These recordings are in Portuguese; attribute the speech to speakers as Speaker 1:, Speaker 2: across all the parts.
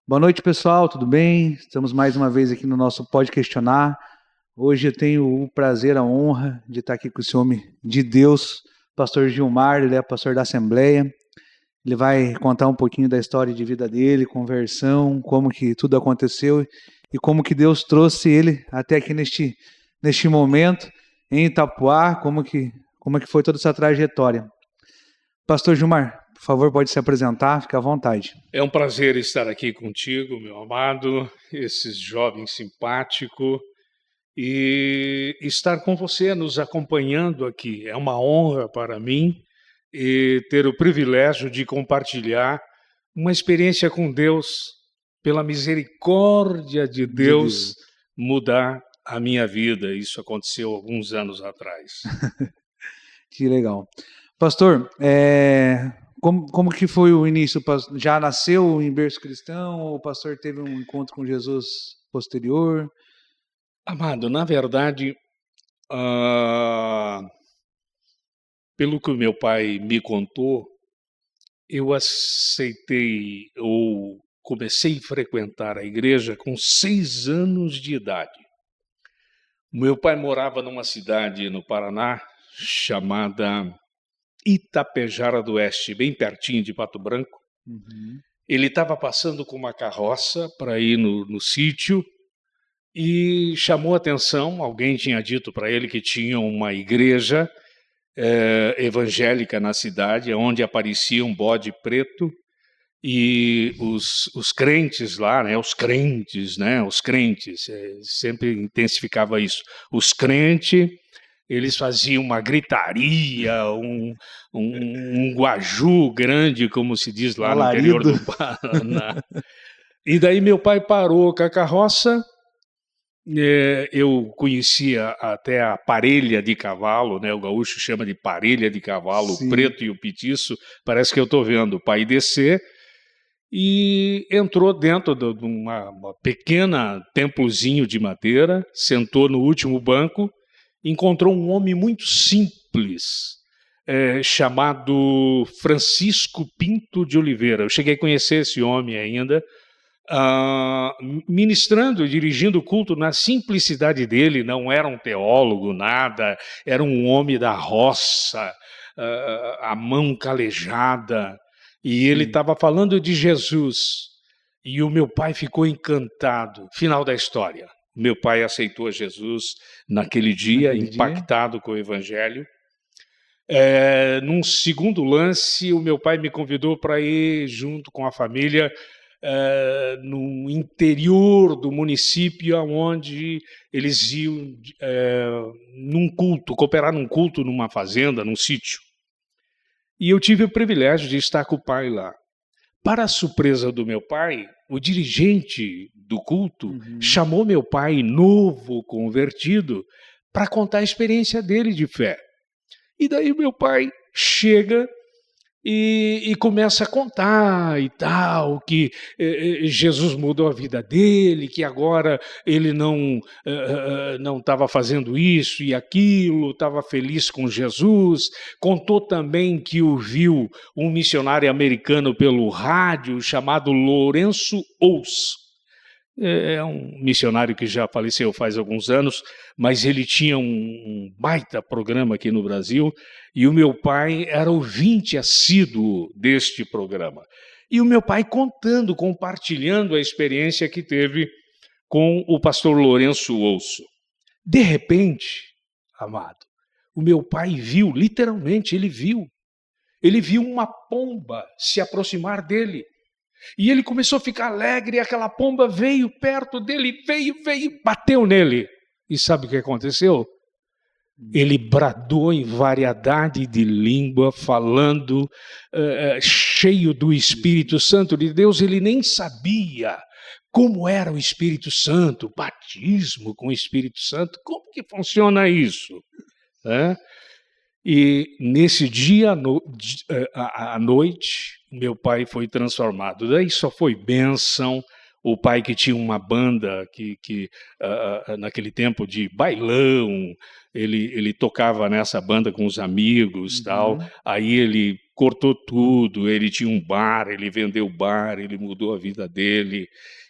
Speaker 1: Boa noite, pessoal, tudo bem? Estamos mais uma vez aqui no nosso Pode Questionar. Hoje eu tenho o prazer, a honra de estar aqui com esse homem de Deus, pastor Gilmar, ele é pastor da Assembleia. Ele vai contar um pouquinho da história de vida dele, conversão, como que tudo aconteceu e como que Deus trouxe ele até aqui neste momento em Itapuá, como que foi toda essa trajetória. Pastor Gilmar, por favor, pode se apresentar, fique à vontade.
Speaker 2: É um prazer estar aqui contigo, meu amado, esse jovem simpático, e estar com você, nos acompanhando aqui. É uma honra para mim e ter o privilégio de compartilhar uma experiência com Deus, pela misericórdia de Deus, mudar a minha vida. Isso aconteceu alguns anos atrás.
Speaker 1: Que legal. Pastor, como que foi o início? Já nasceu em berço cristão ou o pastor teve um encontro com Jesus posterior?
Speaker 2: Amado, na verdade, pelo que o meu pai me contou, eu aceitei ou comecei a frequentar a igreja com 6 anos de idade. Meu pai morava numa cidade no Paraná chamada Itapejara do Oeste, bem pertinho de Pato Branco.
Speaker 1: Uhum.
Speaker 2: Ele estava passando com uma carroça para ir no sítio e chamou a atenção. Alguém tinha dito para ele que tinha uma igreja evangélica na cidade, onde aparecia um bode preto e os crentes lá, né, os crentes, sempre intensificava isso. Os crentes, eles faziam uma gritaria, um guaju grande, como se diz lá no interior do Paraná. E daí meu pai parou com a carroça. Eu conhecia até a parelha de cavalo, né? O gaúcho chama de parelha de cavalo,
Speaker 1: Sim.
Speaker 2: O preto e o petiço. Parece que eu estou vendo o pai descer e entrou dentro de uma pequena templozinho de madeira, sentou no último banco, encontrou um homem muito simples, chamado Francisco Pinto de Oliveira. Eu cheguei a conhecer esse homem ainda, ministrando, dirigindo o culto na simplicidade dele. Não era um teólogo, nada, era um homem da roça, a mão calejada, e ele estava falando de Jesus, e o meu pai ficou encantado. Final da história, meu pai aceitou Jesus naquele dia, impactado com o evangelho. Num segundo lance, o meu pai me convidou para ir junto com a família no interior do município, onde eles iam num culto, cooperar num culto, numa fazenda, num sítio. E eu tive o privilégio de estar com o pai lá. Para a surpresa do meu pai, o dirigente do culto chamou meu pai, novo, convertido, para contar a experiência dele de fé. E daí meu pai chega e começa a contar e tal, que Jesus mudou a vida dele, que agora ele não estava fazendo isso e aquilo, estava feliz com Jesus. Contou também que ouviu um missionário americano pelo rádio chamado Lourenço Ous. É um missionário que já faleceu faz alguns anos, mas ele tinha um baita programa aqui no Brasil, e o meu pai era ouvinte assíduo deste programa. E o meu pai contando, compartilhando a experiência que teve com o pastor Lourenço Ouço. De repente, amado, o meu pai viu, literalmente, ele viu uma pomba se aproximar dele. E ele começou a ficar alegre, e aquela pomba veio perto dele, veio, bateu nele. E sabe o que aconteceu? Ele bradou em variedade de língua, falando, cheio do Espírito Santo de Deus. Ele nem sabia como era o Espírito Santo, batismo com o Espírito Santo, como que funciona isso? E nesse dia, à noite, meu pai foi transformado. Daí só foi bênção, o pai que tinha uma banda naquele tempo de bailão, ele tocava nessa banda com os amigos, tal. Aí ele cortou tudo, ele tinha um bar, ele vendeu o bar, ele mudou a vida dele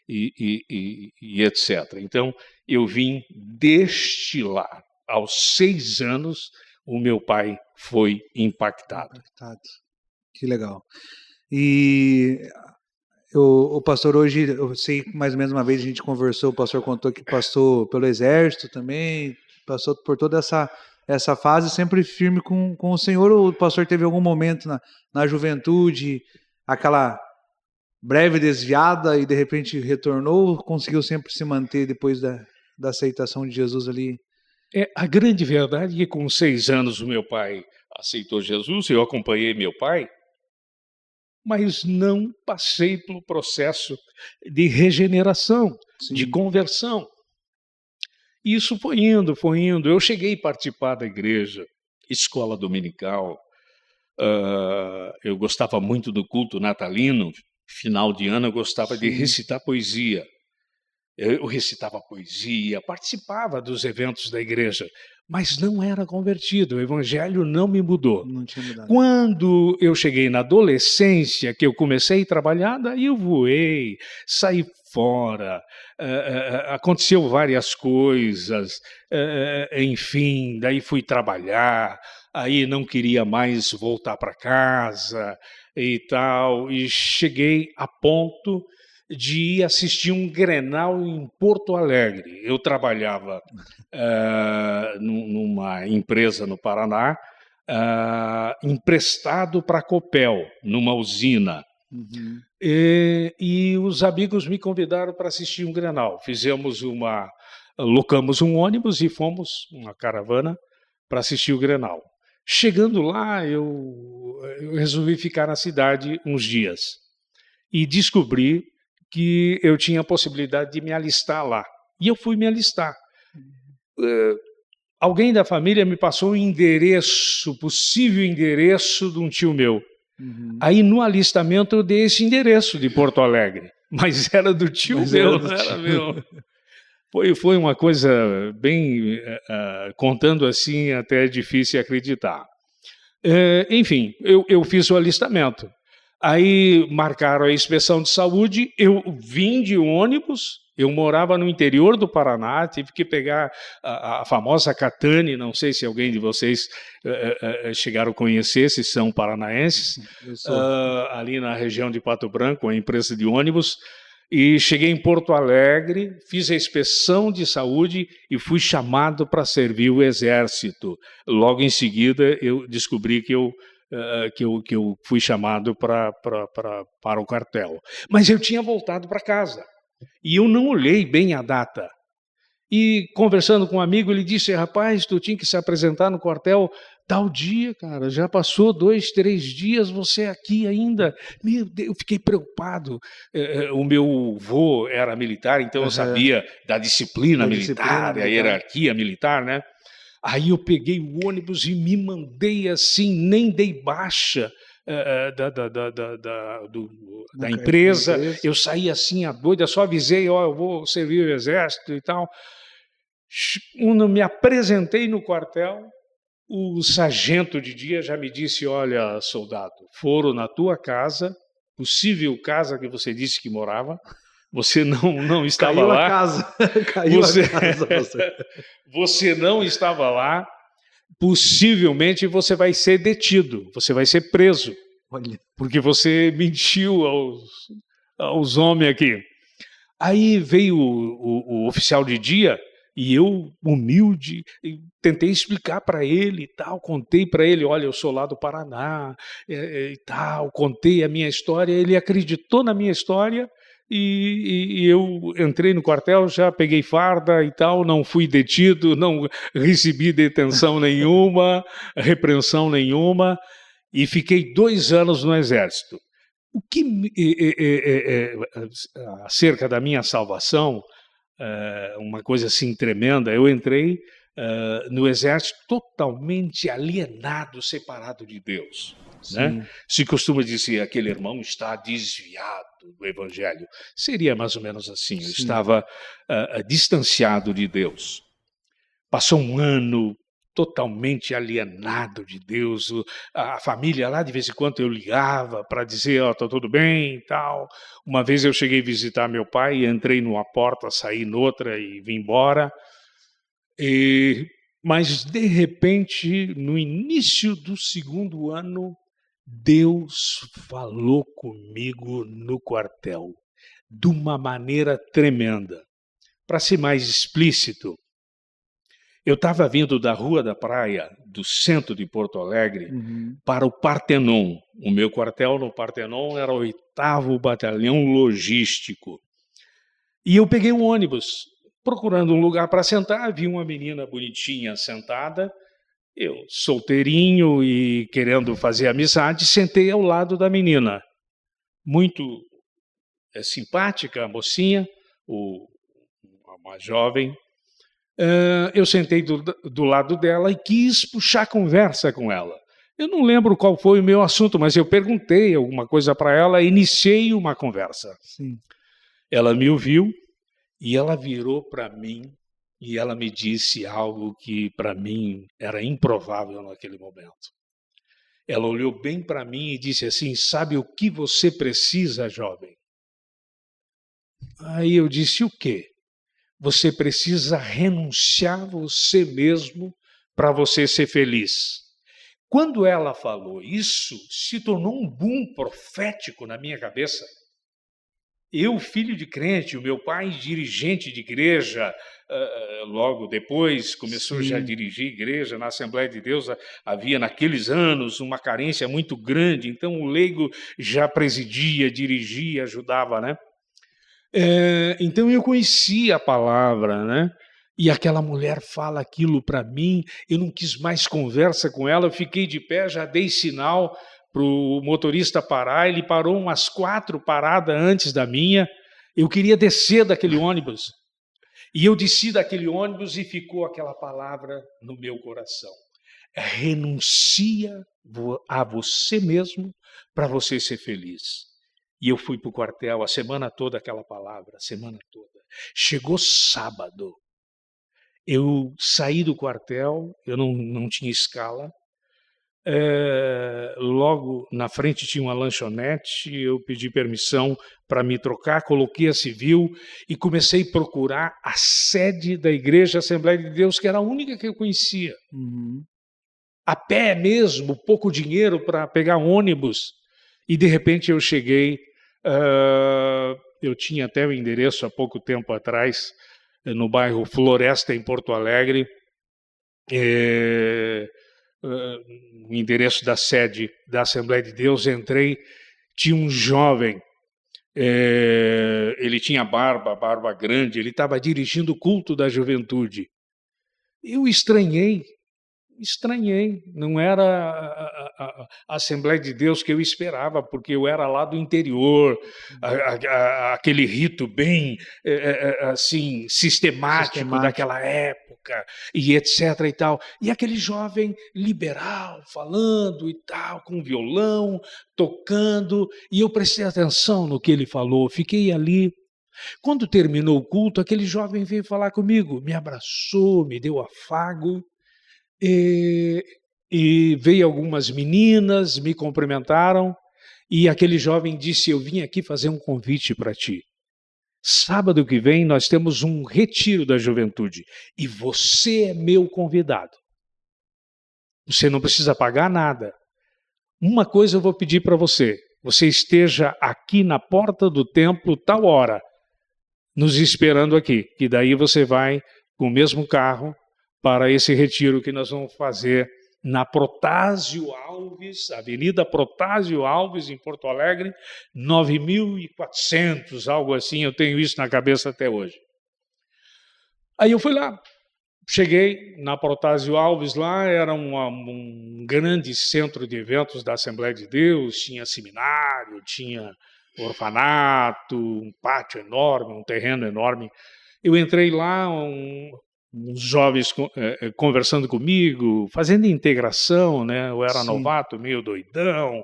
Speaker 2: e etc. Então, eu vim deste lar. Aos 6 anos, o meu pai foi impactado.
Speaker 1: Que legal. E o pastor, hoje, eu sei, mais ou menos uma vez a gente conversou, o pastor contou que passou pelo exército também, passou por toda essa fase, sempre firme com o Senhor. Ou o pastor teve algum momento na juventude, aquela breve desviada e de repente retornou, conseguiu sempre se manter depois da aceitação de Jesus ali?
Speaker 2: A grande verdade é que com 6 anos o meu pai aceitou Jesus, eu acompanhei meu pai, mas não passei pelo processo de regeneração, de conversão. Isso foi indo. Eu cheguei a participar da igreja, escola dominical, eu gostava muito do culto natalino, final de ano eu gostava de recitar poesia. Eu recitava poesia, participava dos eventos da igreja, mas não era convertido, o evangelho não me mudou.
Speaker 1: Não tinha mudado.
Speaker 2: Quando eu cheguei na adolescência, que eu comecei a trabalhar, daí eu voei, saí fora, aconteceu várias coisas, enfim, daí fui trabalhar, aí não queria mais voltar para casa e tal, e cheguei a ponto de ir assistir um Grenal em Porto Alegre. Eu trabalhava numa empresa no Paraná, emprestado para a Copel, numa usina. E os amigos me convidaram para assistir um Grenal. Locamos um ônibus e fomos, uma caravana, para assistir o Grenal. Chegando lá, eu resolvi ficar na cidade uns dias e descobri que eu tinha a possibilidade de me alistar lá. E eu fui me alistar. Alguém da família me passou o endereço, possível endereço de um tio meu. Aí no alistamento eu dei esse endereço de Porto Alegre, mas era do tio meu, não era meu. Foi uma coisa bem, contando assim, até difícil acreditar. Enfim, eu fiz o alistamento. Aí marcaram a inspeção de saúde, eu vim de ônibus, eu morava no interior do Paraná, tive que pegar a famosa Catane, não sei se alguém de vocês chegaram a conhecer, se são paranaenses, ali na região de Pato Branco, uma empresa de ônibus, e cheguei em Porto Alegre, fiz a inspeção de saúde e fui chamado para servir o Exército. Logo em seguida, eu descobri que eu fui chamado para o quartel. Mas eu tinha voltado para casa e eu não olhei bem a data. E conversando com um amigo, ele disse: rapaz, tu tinha que se apresentar no quartel tal dia, cara, já passou 2, 3 dias, você é aqui ainda. Meu Deus, eu fiquei preocupado. O meu avô era militar, então eu sabia da disciplina militar, a hierarquia militar, né? Aí eu peguei o ônibus e me mandei assim, nem dei baixa da empresa. Eu saí assim, a doida, só avisei, eu vou servir o Exército e tal. Quando me apresentei no quartel, o sargento de dia já me disse: olha, soldado, foram na tua casa, possível casa que você disse que morava, você não estava
Speaker 1: Caiu
Speaker 2: lá.
Speaker 1: A casa. Caiu a casa.
Speaker 2: Você não estava lá, possivelmente você vai ser detido, você vai ser preso.
Speaker 1: Olha.
Speaker 2: Porque você mentiu aos homens aqui. Aí veio o oficial de dia e eu, humilde, tentei explicar para ele e tal, contei para ele: olha, eu sou lá do Paraná e tal, contei a minha história, ele acreditou na minha história. E eu entrei no quartel, já peguei farda e tal, não fui detido, não recebi detenção nenhuma, repreensão nenhuma, e fiquei 2 anos no Exército. O que acerca da minha salvação, uma coisa assim tremenda, eu entrei no Exército totalmente alienado, separado de Deus. Né? Se costuma dizer: aquele irmão está desviado. do Evangelho. Seria mais ou menos assim, eu
Speaker 1: Sim.
Speaker 2: estava distanciado de Deus. Passou um ano totalmente alienado de Deus, a família lá de vez em quando eu ligava para dizer, tá tudo bem e tal. Uma vez eu cheguei a visitar meu pai, entrei numa porta, saí noutra e vim embora. Mas de repente, no início do segundo ano, Deus falou comigo no quartel, de uma maneira tremenda. Para ser mais explícito, eu estava vindo da Rua da Praia, do centro de Porto Alegre, para o Partenon. O meu quartel no Partenon era o 8º Batalhão Logístico. E eu peguei um ônibus, procurando um lugar para sentar, vi uma menina bonitinha sentada, eu, solteirinho e querendo fazer amizade, sentei ao lado da menina. Muito simpática, a mocinha, uma jovem. Eu sentei do lado dela e quis puxar conversa com ela. Eu não lembro qual foi o meu assunto, mas eu perguntei alguma coisa para ela, iniciei uma conversa.
Speaker 1: Sim.
Speaker 2: Ela me ouviu e ela virou para mim e ela me disse algo que para mim era improvável naquele momento. Ela olhou bem para mim e disse assim: sabe o que você precisa, jovem? Aí eu disse: o quê? Você precisa renunciar a você mesmo para você ser feliz. Quando ela falou isso, se tornou um boom profético na minha cabeça. Eu, filho de crente, o meu pai, dirigente de igreja, logo depois começou já a dirigir igreja na Assembleia de Deus. Havia naqueles anos uma carência muito grande, então o leigo já presidia, dirigia, ajudava, né? Então eu conhecia a palavra, né? E aquela mulher fala aquilo para mim, eu não quis mais conversa com ela, eu fiquei de pé, já dei sinal para o motorista parar, ele parou umas 4 paradas antes da minha, eu queria descer daquele ônibus. E eu desci daquele ônibus e ficou aquela palavra no meu coração. Renuncia a você mesmo para você ser feliz. E eu fui para o quartel a semana toda, aquela palavra, a semana toda. Chegou sábado, eu saí do quartel, eu não tinha escala. Logo na frente tinha uma lanchonete, eu pedi permissão para me trocar, coloquei a civil e comecei a procurar a sede da Igreja Assembleia de Deus, que era a única que eu conhecia. A pé mesmo, pouco dinheiro para pegar ônibus. E de repente eu cheguei, eu tinha até o endereço há pouco tempo atrás, no bairro Floresta, em Porto Alegre, o endereço da sede da Assembleia de Deus. Entrei, tinha um jovem, ele tinha barba grande, ele estava dirigindo o culto da juventude. Eu estranhei, não era a Assembleia de Deus que eu esperava, porque eu era lá do interior, aquele rito bem assim sistemático daquela época, e etc. e tal. E aquele jovem liberal falando e tal, com violão, tocando, e eu prestei atenção no que ele falou, fiquei ali. Quando terminou o culto, aquele jovem veio falar comigo, me abraçou, me deu afago. E veio algumas meninas, me cumprimentaram, e aquele jovem disse: eu vim aqui fazer um convite para ti. Sábado que vem nós temos um retiro da juventude, e você é meu convidado. Você não precisa pagar nada. Uma coisa eu vou pedir para você: você esteja aqui na porta do templo tal hora, nos esperando aqui, que daí você vai com o mesmo carro para esse retiro que nós vamos fazer na Protásio Alves, Avenida Protásio Alves, em Porto Alegre, 9.400, algo assim, eu tenho isso na cabeça até hoje. Aí eu fui lá, cheguei na Protásio Alves, lá era um grande centro de eventos da Assembleia de Deus, tinha seminário, tinha orfanato, um pátio enorme, um terreno enorme. Eu entrei lá, uns jovens conversando comigo, fazendo integração, né? Eu era
Speaker 1: Sim.
Speaker 2: novato, meio doidão,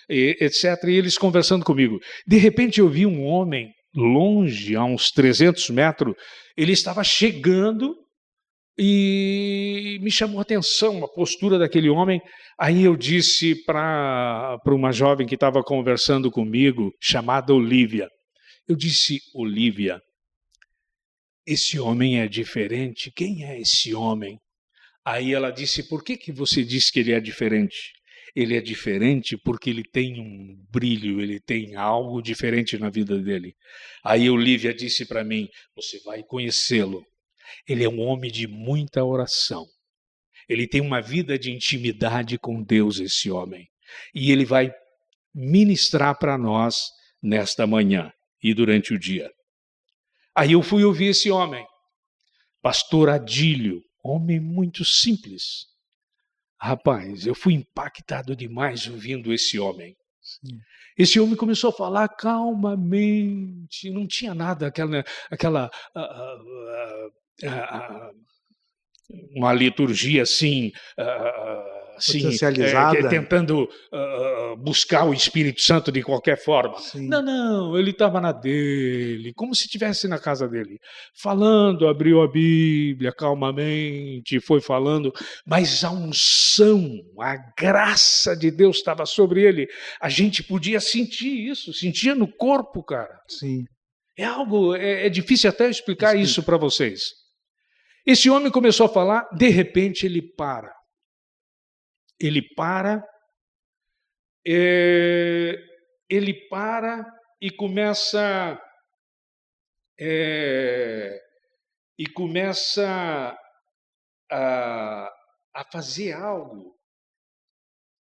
Speaker 2: etc. E eles conversando comigo. De repente eu vi um homem longe, a uns 300 metros, ele estava chegando e me chamou a atenção a postura daquele homem. Aí eu disse para uma jovem que estava conversando comigo, chamada Olívia, eu disse: Olívia, esse homem é diferente. Quem é esse homem? Aí ela disse: por que você disse que ele é diferente? Ele é diferente porque ele tem um brilho, ele tem algo diferente na vida dele. Aí Olívia disse para mim: você vai conhecê-lo. Ele é um homem de muita oração. Ele tem uma vida de intimidade com Deus, esse homem. E ele vai ministrar para nós nesta manhã e durante o dia. Aí eu fui ouvir esse homem, pastor Adílio, homem muito simples. Rapaz, eu fui impactado demais ouvindo esse homem.
Speaker 1: Sim.
Speaker 2: Esse homem começou a falar calmamente, não tinha nada, uma liturgia assim,
Speaker 1: Potencializada.
Speaker 2: tentando buscar o Espírito Santo de qualquer forma.
Speaker 1: Sim.
Speaker 2: Não, ele estava na dele, como se estivesse na casa dele, falando, abriu a Bíblia calmamente, foi falando, mas a unção, a graça de Deus estava sobre ele. A gente podia sentir isso, sentia no corpo, cara.
Speaker 1: Sim.
Speaker 2: É algo, é difícil até explicar isso para vocês. Esse homem começou a falar, de repente ele para. Ele para e começa a fazer algo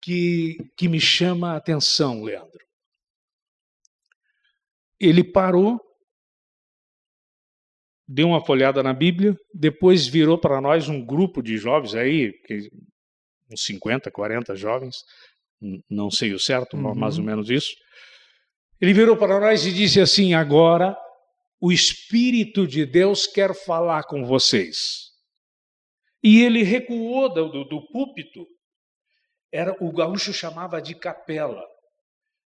Speaker 2: que me chama a atenção, Leandro. Ele parou, deu uma folhada na Bíblia, depois virou para nós um grupo de jovens aí, uns 50, 40 jovens, não sei o certo, mais ou menos isso. Ele virou para nós e disse assim: agora o Espírito de Deus quer falar com vocês. E ele recuou do púlpito. O gaúcho chamava de capela.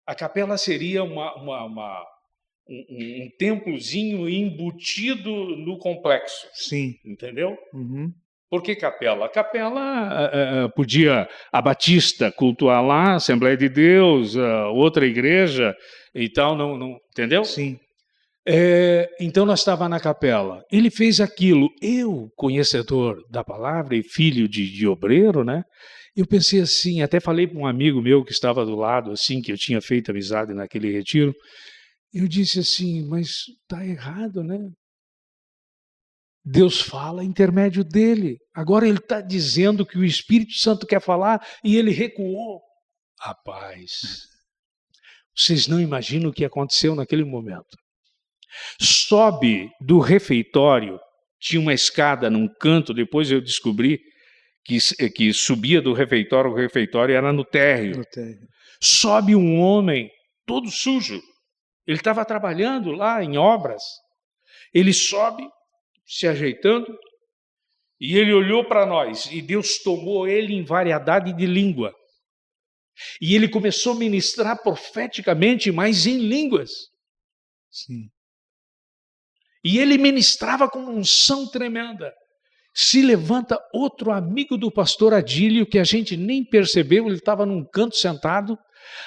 Speaker 2: A capela seria um templozinho embutido no complexo.
Speaker 1: Sim.
Speaker 2: Entendeu?
Speaker 1: Uhum.
Speaker 2: Por que capela? A capela podia a Batista cultuar lá, Assembleia de Deus, outra igreja e tal, não, entendeu?
Speaker 1: Sim.
Speaker 2: Então nós estávamos na capela. Ele fez aquilo. Eu, conhecedor da palavra e filho de obreiro, né? Eu pensei assim, até falei para um amigo meu que estava do lado, assim, que eu tinha feito amizade naquele retiro. Eu disse assim, mas está errado, né? Deus fala intermédio dele. Agora ele está dizendo que o Espírito Santo quer falar e ele recuou. Rapaz, vocês não imaginam o que aconteceu naquele momento. Sobe do refeitório, tinha uma escada num canto, depois eu descobri que subia do refeitório, o refeitório era no térreo. Sobe um homem todo sujo. Ele estava trabalhando lá em obras. Ele sobe, se ajeitando, e ele olhou para nós, e Deus tomou ele em variedade de língua. E ele começou a ministrar profeticamente, mas em línguas.
Speaker 1: Sim.
Speaker 2: E ele ministrava com uma unção tremenda. Se levanta outro amigo do pastor Adílio, que a gente nem percebeu, ele estava num canto sentado.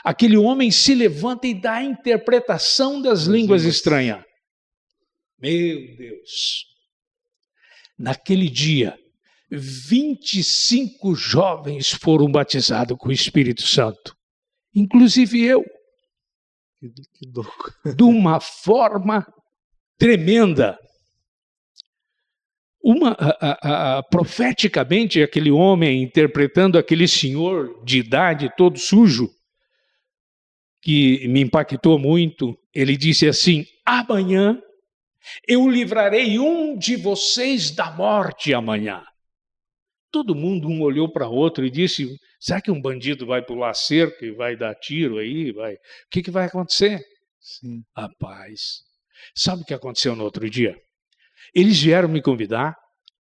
Speaker 2: Aquele homem se levanta e dá a interpretação das línguas estranhas. Meu Deus! Naquele dia, 25 jovens foram batizados com o Espírito Santo, inclusive eu.
Speaker 1: Que louco.
Speaker 2: De uma forma tremenda. Profeticamente, aquele homem interpretando aquele senhor de idade todo sujo, que me impactou muito, ele disse assim: amanhã eu livrarei um de vocês da morte amanhã. Todo mundo um olhou para o outro e disse: será que um bandido vai pular a cerca e vai dar tiro aí? O que vai acontecer?
Speaker 1: Sim.
Speaker 2: Rapaz, sabe o que aconteceu no outro dia? Eles vieram me convidar,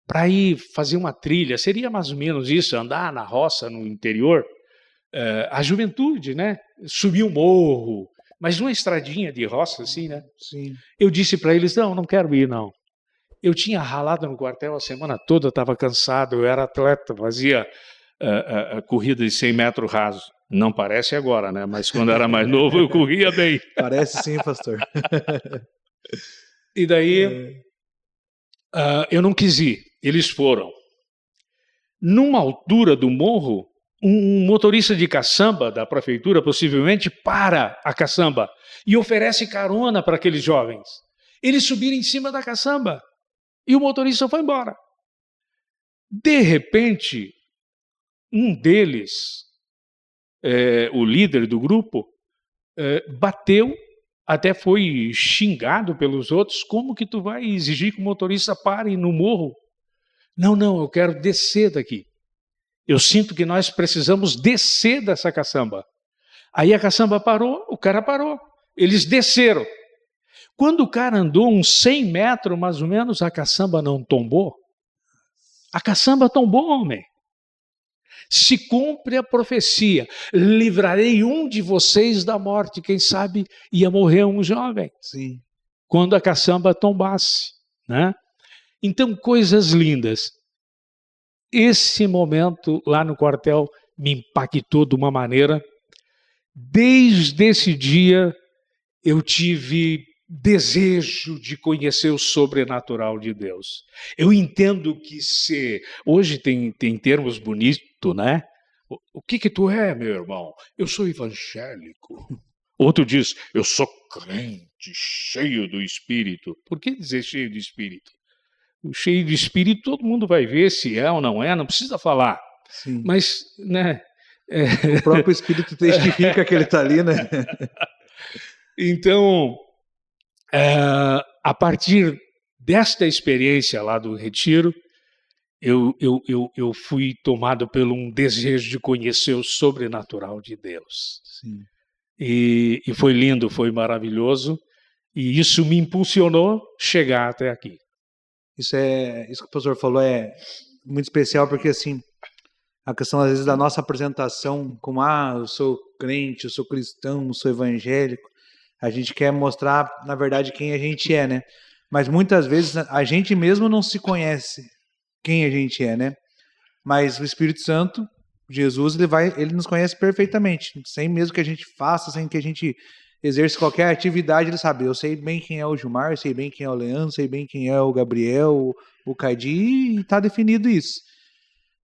Speaker 2: para ir fazer uma trilha, seria mais ou menos isso, andar na roça, no interior, a juventude, né? Subir um morro, mas numa estradinha de roça assim, né?
Speaker 1: Sim.
Speaker 2: Eu disse para eles, não quero ir, não. Eu tinha ralado no quartel a semana toda, estava cansado, eu era atleta, fazia corrida de 100 metros rasos. Não parece agora, né? Mas quando era mais novo eu corria bem.
Speaker 1: Parece sim, pastor.
Speaker 2: E daí eu não quis ir, eles foram. Numa altura do morro, um motorista de caçamba da prefeitura possivelmente para a caçamba e oferece carona para aqueles jovens. Eles subiram em cima da caçamba e o motorista foi embora. De repente, um deles, o líder do grupo, bateu, até foi xingado pelos outros. Como que tu vai exigir que o motorista pare no morro? Não, eu quero descer daqui. Eu sinto que nós precisamos descer dessa caçamba. Aí a caçamba parou, o cara parou. Eles desceram. Quando o cara andou uns 100 metros, mais ou menos, a caçamba não tombou. A caçamba tombou, homem. Se cumpre a profecia, livrarei um de vocês da morte. Quem sabe ia morrer um jovem.
Speaker 1: Sim.
Speaker 2: Quando a caçamba tombasse, né? Então, coisas lindas. Esse momento lá no quartel me impactou de uma maneira. Desde esse dia, eu tive desejo de conhecer o sobrenatural de Deus. Eu entendo que hoje tem termos bonitos, né? O que tu é, meu irmão? Eu sou evangélico. Outro diz, eu sou crente, cheio do Espírito. Por que dizer cheio do Espírito? O cheio do Espírito todo mundo vai ver se é ou não é, não precisa falar.
Speaker 1: Sim.
Speaker 2: Mas, né?
Speaker 1: O próprio Espírito testifica que ele está ali, né?
Speaker 2: Então, a partir desta experiência lá do retiro, eu fui tomado por um desejo de conhecer o sobrenatural de Deus.
Speaker 1: Sim.
Speaker 2: E foi lindo, foi maravilhoso, e isso me impulsionou a chegar até aqui.
Speaker 1: Isso que o pastor falou é muito especial, porque assim, a questão às vezes da nossa apresentação, como eu sou crente, eu sou cristão, eu sou evangélico, a gente quer mostrar, na verdade, quem a gente é, né? Mas muitas vezes a gente mesmo não se conhece quem a gente é, né? Mas o Espírito Santo, Jesus, ele nos conhece perfeitamente, sem mesmo que a gente faça, sem que a gente exerça qualquer atividade, ele sabe. Eu sei bem quem é o Gilmar, sei bem quem é o Leandro, sei bem quem é o Gabriel, o Cadi, e está definido isso.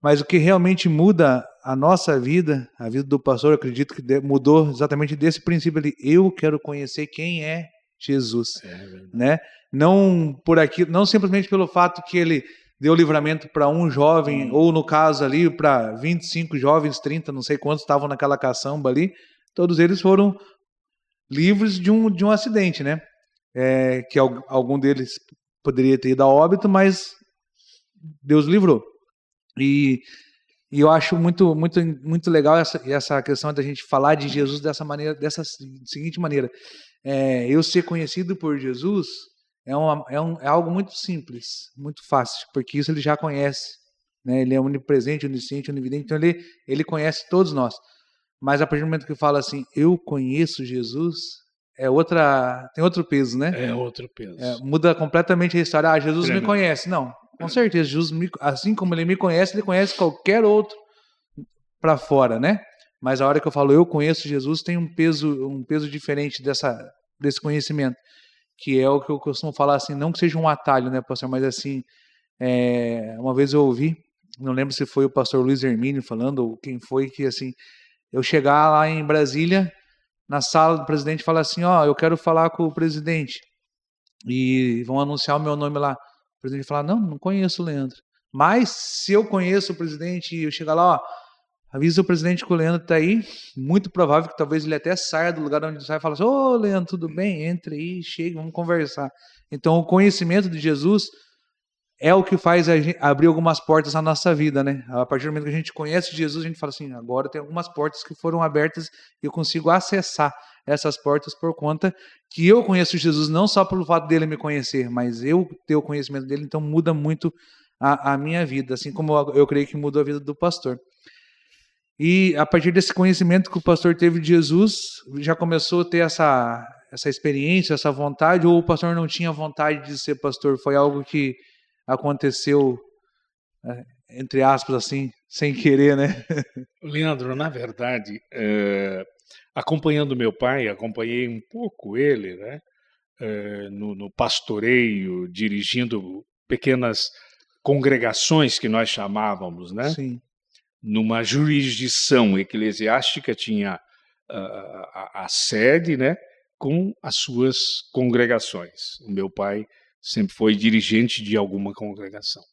Speaker 1: Mas o que realmente muda a nossa vida, a vida do pastor, eu acredito que mudou exatamente desse princípio ali. Eu quero conhecer quem é Jesus, né? Não por aqui, não simplesmente pelo fato que ele deu livramento para um jovem, ou no caso ali, para 25 jovens, 30, não sei quantos estavam naquela caçamba ali, todos eles foram livres de um acidente, né? Que algum deles poderia ter ido a óbito, mas Deus livrou. E eu acho muito, muito, muito legal essa questão da gente falar de Jesus dessa seguinte maneira. Eu ser conhecido por Jesus é algo muito simples, muito fácil, porque isso ele já conhece, né? Ele é onipresente, onisciente, onividente, então ele conhece todos nós. Mas a partir do momento que fala assim, eu conheço Jesus, tem outro peso, né?
Speaker 2: É outro peso.
Speaker 1: Muda completamente a história. Jesus me conhece. Não, com certeza, Jesus, assim como ele me conhece, ele conhece qualquer outro para fora, né? Mas a hora que eu falo, eu conheço Jesus, tem um peso diferente desse conhecimento, que é o que eu costumo falar assim, não que seja um atalho, né, pastor, mas assim, uma vez eu ouvi, não lembro se foi o pastor Luiz Hermínio falando, ou quem foi, que assim, eu chegar lá em Brasília, na sala do presidente, falar assim, eu quero falar com o presidente, e vão anunciar o meu nome lá. O presidente fala, não conheço o Leandro. Mas se eu conheço o presidente e eu chegar lá, avisa o presidente que o Leandro está aí, muito provável que talvez ele até saia do lugar onde ele sai e fala assim, Leandro, tudo bem? Entre aí, chega, vamos conversar. Então o conhecimento de Jesus é o que faz a gente abrir algumas portas na nossa vida, né? A partir do momento que a gente conhece Jesus, a gente fala assim, agora tem algumas portas que foram abertas e eu consigo acessar essas portas por conta que eu conheço Jesus, não só pelo fato dele me conhecer, mas eu ter o conhecimento dele, então muda muito a minha vida, assim como eu creio que mudou a vida do pastor. E a partir desse conhecimento que o pastor teve de Jesus, já começou a ter essa experiência, essa vontade, ou o pastor não tinha vontade de ser pastor? Foi algo que aconteceu, entre aspas, assim, sem querer, né?
Speaker 2: Leandro, na verdade, acompanhando meu pai, acompanhei um pouco ele, né? No pastoreio, dirigindo pequenas congregações que nós chamávamos, né?
Speaker 1: Sim.
Speaker 2: Numa jurisdição eclesiástica tinha a sede, né, com as suas congregações. O meu pai sempre foi dirigente de alguma congregação.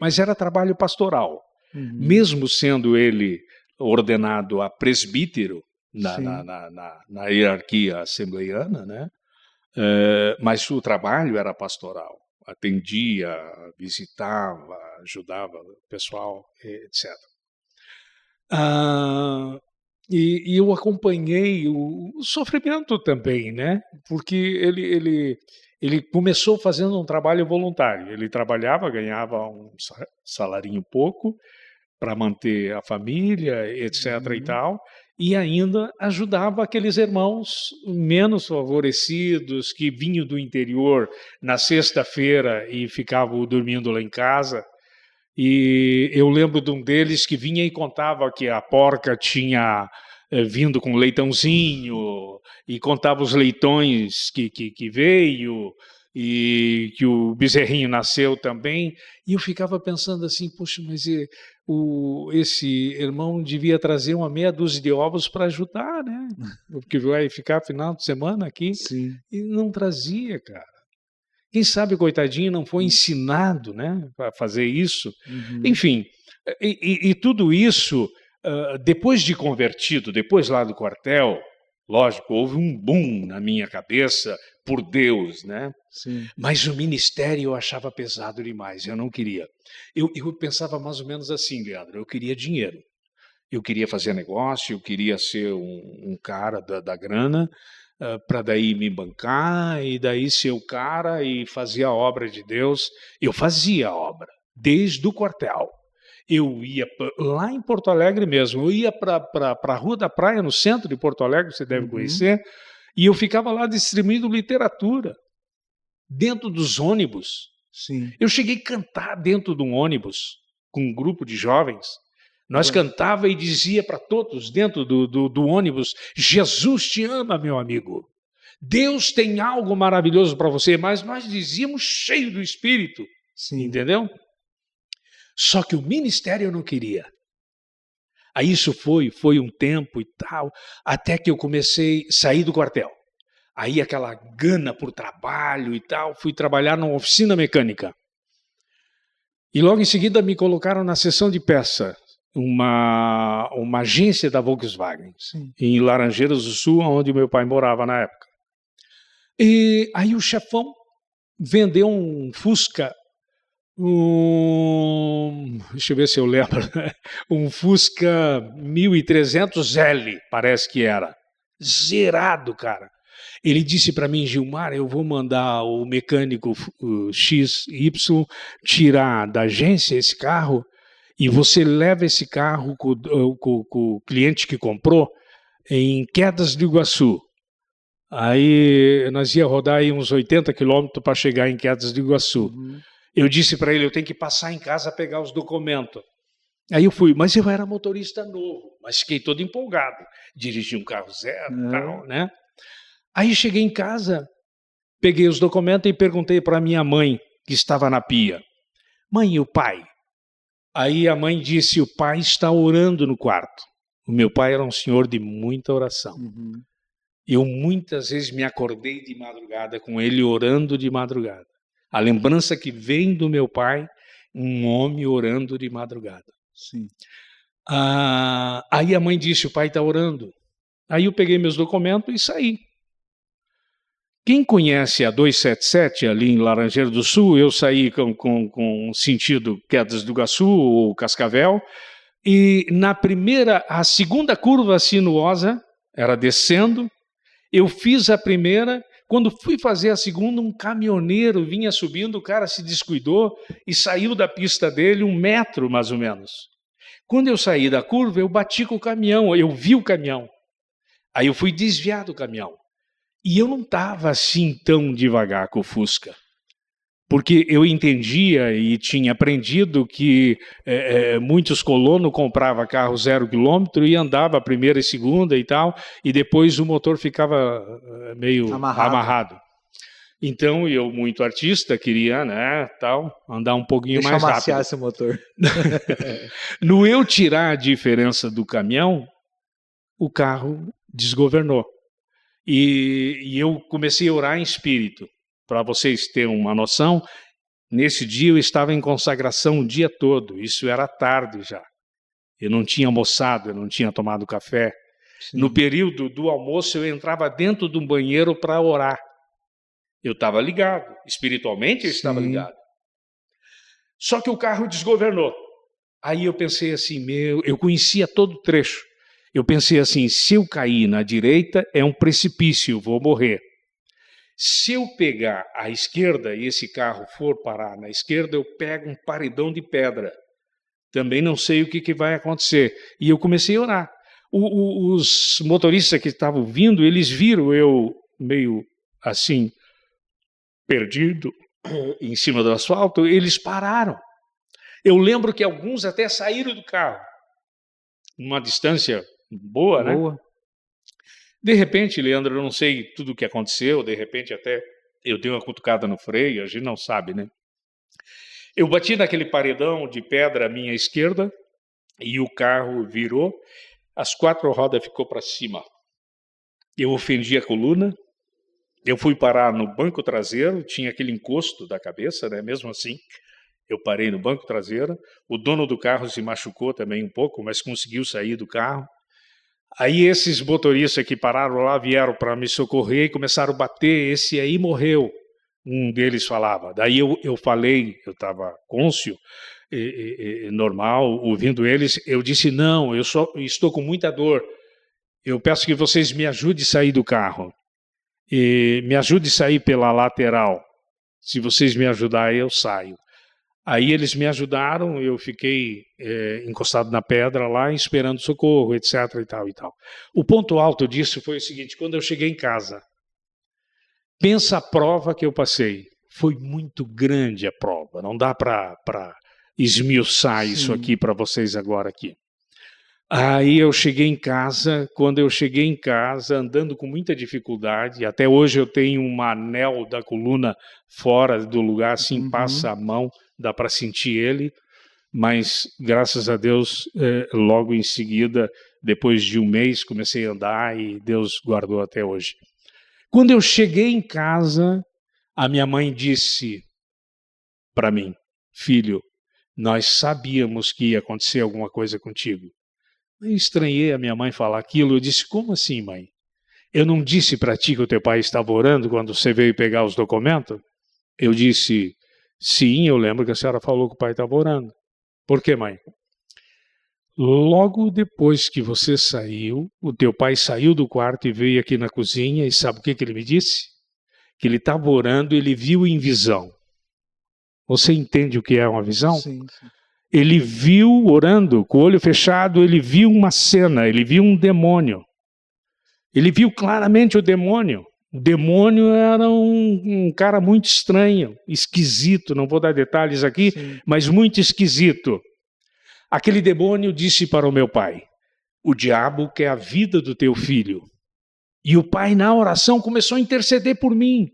Speaker 2: Mas era trabalho pastoral. Mesmo sendo ele ordenado a presbítero na hierarquia assembleiana, né, mas o trabalho era pastoral. Atendia, visitava, ajudava o pessoal, etc. E eu acompanhei o sofrimento também, né? Porque ele começou fazendo um trabalho voluntário. Ele trabalhava, ganhava um salarinho pouco para manter a família, etc. e tal, e ainda ajudava aqueles irmãos menos favorecidos que vinham do interior na sexta-feira e ficavam dormindo lá em casa. E eu lembro de um deles que vinha e contava que a porca tinha vindo com leitãozinho, e contava os leitões que veio, e que o bezerrinho nasceu também. E eu ficava pensando assim, poxa, mas esse irmão devia trazer uma meia dúzia de ovos para ajudar, né? Porque vai ficar final de semana aqui.
Speaker 1: Sim.
Speaker 2: E não trazia, cara. Quem sabe, coitadinho, não foi ensinado, né, a fazer isso. Enfim, e tudo isso, depois de convertido, depois lá do quartel, lógico, houve um boom na minha cabeça por Deus, né?
Speaker 1: Sim.
Speaker 2: Mas o ministério eu achava pesado demais, eu não queria. Eu pensava mais ou menos assim, Leandro, eu queria dinheiro. Eu queria fazer negócio, eu queria ser um cara da grana, para daí me bancar, e daí ser o cara e fazer a obra de Deus. Eu fazia a obra, desde o quartel. Eu ia lá em Porto Alegre mesmo, eu ia para a Rua da Praia, no centro de Porto Alegre, você deve conhecer, e eu ficava lá distribuindo literatura, dentro dos ônibus.
Speaker 1: Sim.
Speaker 2: Eu cheguei a cantar dentro de um ônibus, com um grupo de jovens. Nós cantava e dizia para todos dentro do ônibus: Jesus te ama, meu amigo. Deus tem algo maravilhoso para você. Mas nós dizíamos cheio do Espírito.
Speaker 1: Sim.
Speaker 2: Entendeu? Só que o ministério eu não queria. Aí isso foi um tempo e tal, até que eu comecei a sair do quartel. Aí aquela gana por trabalho e tal, fui trabalhar numa oficina mecânica. E logo em seguida me colocaram na seção de peça. Uma agência da Volkswagen, em Laranjeiras do Sul, onde meu pai morava na época. E aí o chefão vendeu um Fusca, deixa eu ver se eu lembro, um Fusca 1300L, parece que era, zerado, cara. Ele disse para mim: Gilmar, eu vou mandar o mecânico XY tirar da agência esse carro, e você leva esse carro com o cliente que comprou em Quedas do Iguaçu. Aí nós ia rodar aí uns 80 quilômetros para chegar em Quedas do Iguaçu. Eu disse para ele: eu tenho que passar em casa a pegar os documentos. Aí eu fui, mas eu era motorista novo, mas fiquei todo empolgado. Dirigi um carro zero e tal, né? Aí cheguei em casa, peguei os documentos e perguntei para minha mãe, que estava na pia: mãe, e o pai? Aí a mãe disse: o pai está orando no quarto. O meu pai era um senhor de muita oração. Eu muitas vezes me acordei de madrugada com ele orando de madrugada. A lembrança que vem do meu pai, um homem orando de madrugada.
Speaker 1: Sim.
Speaker 2: Aí a mãe disse: o pai está orando. Aí eu peguei meus documentos e saí. Quem conhece a 277 ali em Laranjeira do Sul, eu saí com sentido Quedas do Iguaçu ou Cascavel, e a segunda curva sinuosa, era descendo, eu fiz a primeira, Quando fui fazer a segunda, um caminhoneiro vinha subindo, o cara se descuidou e saiu da pista dele 1 metro, mais ou menos. Quando eu saí da curva, eu bati com o caminhão, eu vi o caminhão. Aí eu fui desviar do caminhão. E eu não estava assim tão devagar com o Fusca. Porque eu entendia e tinha aprendido que muitos colonos compravam carro 0 quilômetro e andava a primeira e segunda e tal, e depois o motor ficava meio amarrado. Então eu, muito artista, queria, né, tal, andar um pouquinho mais rápido.
Speaker 1: Deixa amaciar esse motor.
Speaker 2: No eu tirar a diferença do caminhão, o carro desgovernou. E eu comecei a orar em espírito. Para vocês terem uma noção, nesse dia eu estava em consagração o dia todo, isso era tarde já. Eu não tinha almoçado, eu não tinha tomado café. Sim. No período do almoço eu entrava dentro de um banheiro para orar. Eu estava ligado, espiritualmente eu estava ligado. Só que o carro desgovernou. Aí eu pensei assim, eu conhecia todo o trecho. Eu pensei assim, se eu cair na direita é um precipício, eu vou morrer. Se eu pegar a esquerda e esse carro for parar na esquerda, eu pego um paredão de pedra. Também não sei o que vai acontecer. E eu comecei a orar. Os motoristas que estavam vindo, eles viram eu meio assim, perdido, em cima do asfalto, eles pararam. Eu lembro que alguns até saíram do carro. Uma distância boa, né? De repente, Leandro, eu não sei tudo o que aconteceu, de repente até eu dei uma cutucada no freio, a gente não sabe, né? Eu bati naquele paredão de pedra à minha esquerda e o carro virou, as 4 rodas ficou para cima. Eu ofendi a coluna, eu fui parar no banco traseiro, tinha aquele encosto da cabeça, né? Mesmo assim, eu parei no banco traseiro, o dono do carro se machucou também um pouco, mas conseguiu sair do carro. Aí esses motoristas que pararam lá vieram para me socorrer e começaram a bater, esse aí morreu, um deles falava. Daí eu falei, eu estava cônscio, normal, ouvindo eles, eu disse, não, eu só estou com muita dor, eu peço que vocês me ajudem a sair do carro, e me ajudem a sair pela lateral, se vocês me ajudarem eu saio. Aí eles me ajudaram, eu fiquei encostado na pedra lá, esperando socorro, etc. e tal e tal. O ponto alto disso foi o seguinte, quando eu cheguei em casa, pensa a prova que eu passei. Foi muito grande a prova, não dá para esmiuçar isso aqui para vocês agora aqui. Aí eu cheguei em casa, quando eu cheguei em casa, andando com muita dificuldade, até hoje eu tenho um anel da coluna fora do lugar, assim, passa a mão, dá para sentir ele, mas graças a Deus, logo em seguida, depois de 1 mês, comecei a andar e Deus guardou até hoje. Quando eu cheguei em casa, a minha mãe disse para mim, filho, nós sabíamos que ia acontecer alguma coisa contigo. Eu estranhei a minha mãe falar aquilo, eu disse, como assim, mãe? Eu não disse para ti que o teu pai estava orando quando você veio pegar os documentos? Eu disse, sim, eu lembro que a senhora falou que o pai estava orando. Por quê, mãe? Logo depois que você saiu, o teu pai saiu do quarto e veio aqui na cozinha e sabe o que ele me disse? Que ele estava orando, ele viu em visão. Você entende o que é uma visão?
Speaker 1: Sim, sim.
Speaker 2: Ele viu, orando, com o olho fechado, ele viu uma cena, ele viu um demônio. Ele viu claramente o demônio. O demônio era um cara muito estranho, esquisito, não vou dar detalhes aqui, mas muito esquisito. Aquele demônio disse para o meu pai, o diabo quer a vida do teu filho. E o pai, na oração, começou a interceder por mim.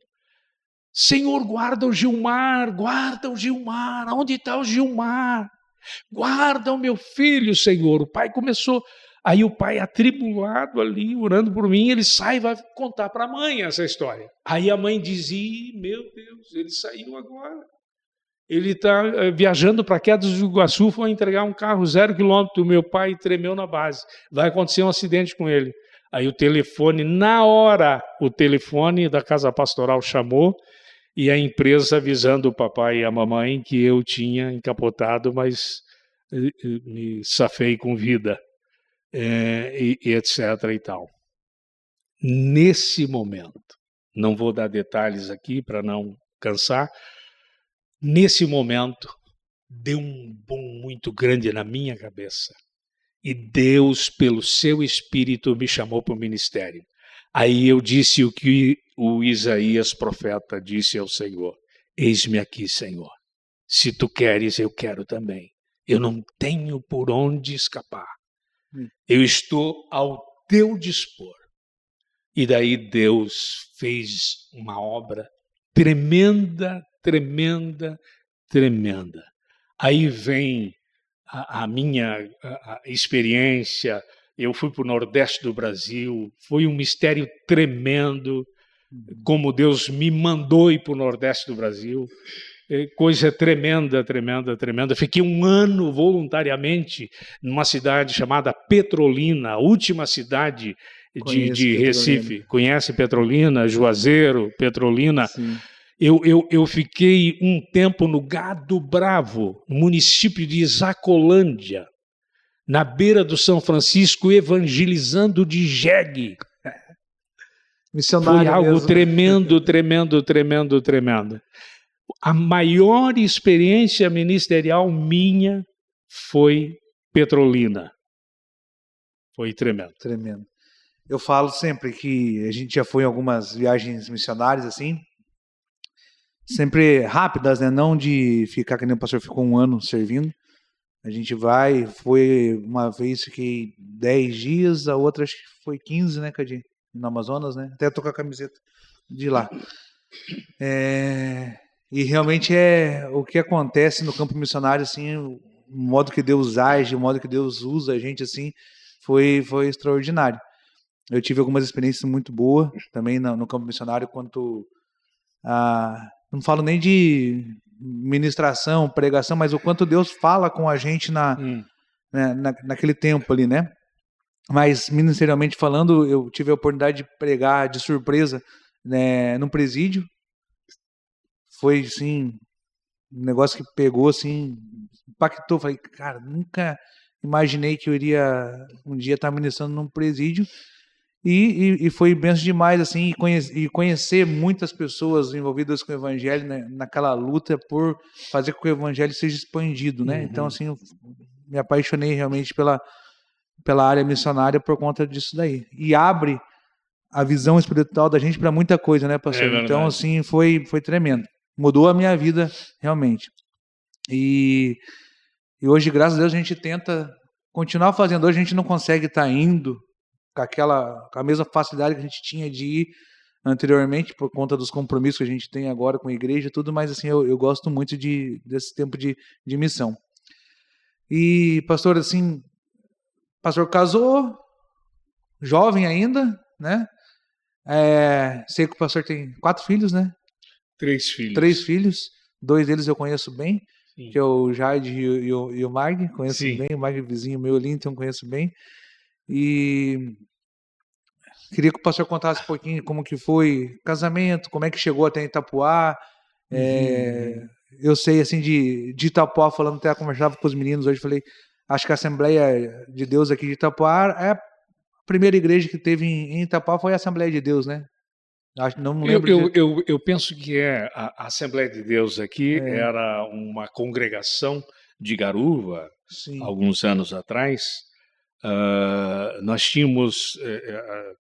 Speaker 2: Senhor, guarda o Gilmar, onde está o Gilmar? Guarda o meu filho, Senhor. O pai começou, aí o pai atribulado ali, orando por mim, ele sai e vai contar para a mãe essa história. Aí a mãe dizia, meu Deus, ele saiu agora. Ele está viajando para Quedas do Iguaçu, foi entregar um carro 0 quilômetro, o meu pai tremeu na base. Vai acontecer um acidente com ele. Aí o telefone, na hora, o telefone da Casa Pastoral chamou, e a empresa avisando o papai e a mamãe que eu tinha encapotado, mas me safei com vida, e etc. e tal. Nesse momento, não vou dar detalhes aqui para não cansar. Nesse momento, deu um boom muito grande na minha cabeça. E Deus, pelo seu Espírito, me chamou para o ministério. Aí eu disse o que o Isaías, profeta, disse ao Senhor: eis-me aqui, Senhor. Se tu queres, eu quero também. Eu não tenho por onde escapar. Eu estou ao teu dispor. E daí Deus fez uma obra tremenda, tremenda, tremenda. Aí vem a minha experiência. Eu fui para o Nordeste do Brasil, foi um mistério tremendo, como Deus me mandou ir para o Nordeste do Brasil. Coisa tremenda, tremenda, tremenda. Fiquei um ano voluntariamente numa cidade chamada Petrolina, a última cidade de Recife. Conhece Petrolina? Juazeiro, Petrolina.
Speaker 1: Sim.
Speaker 2: Eu fiquei um tempo no Gado Bravo, no município de Isacolândia, na beira do São Francisco, evangelizando de jegue.
Speaker 1: Missionário
Speaker 2: foi algo
Speaker 1: mesmo.
Speaker 2: Tremendo, tremendo, tremendo, tremendo. A maior experiência ministerial minha foi Petrolina. Foi tremendo.
Speaker 1: Tremendo. Eu falo sempre que a gente já foi em algumas viagens missionárias, assim, sempre rápidas, né? Não de ficar que nem o pastor ficou um ano servindo. A gente foi uma vez, fiquei 10 dias, a outra acho que foi 15, né, Cadinho? No Amazonas, né? Até tô com a camiseta de lá. E realmente o que acontece no campo missionário, assim, o modo que Deus age, o modo que Deus usa a gente, assim, foi extraordinário. Eu tive algumas experiências muito boas também no campo missionário, quanto não falo nem de ministração, pregação, mas o quanto Deus fala com a gente naquele tempo ali, né? Mas, ministerialmente falando, eu tive a oportunidade de pregar de surpresa, né, no presídio. Foi, assim, um negócio que pegou, assim, impactou. Falei, cara, nunca imaginei que eu iria um dia estar ministrando num presídio. E foi bênção demais, assim, e conhecer muitas pessoas envolvidas com o evangelho, né, naquela luta por fazer com que o evangelho seja expandido, né? Então, assim, eu me apaixonei realmente pela área missionária por conta disso daí. E abre a visão espiritual da gente para muita coisa, né, pastor? Então, assim, foi tremendo. Mudou a minha vida, realmente. E hoje, graças a Deus, a gente tenta continuar fazendo. Hoje a gente não consegue estar indo com a mesma facilidade que a gente tinha de ir anteriormente, por conta dos compromissos que a gente tem agora com a igreja e tudo, mas assim, eu gosto muito desse tempo de missão. E, pastor, assim, pastor casou, jovem ainda, né? Sei que o pastor tem 4 filhos, né?
Speaker 2: 3 filhos.
Speaker 1: 3 filhos, 2 deles eu conheço bem,
Speaker 2: Sim.
Speaker 1: que é o Jade e o Mag, conheço
Speaker 2: Sim.
Speaker 1: bem, o Mag vizinho meu ali, então conheço bem. E queria que o pastor contasse um pouquinho como que foi o casamento, como é que chegou até Itapoá. Eu sei, assim, de Itapoá, falando, até conversava com os meninos hoje, falei, acho que a Assembleia de Deus aqui de Itapoá é a primeira igreja que teve em Itapoá, foi a Assembleia de Deus, né? Não lembro
Speaker 2: eu penso que a Assembleia de Deus aqui era uma congregação de Garuva,
Speaker 1: Sim.
Speaker 2: alguns anos atrás. Nós tínhamos,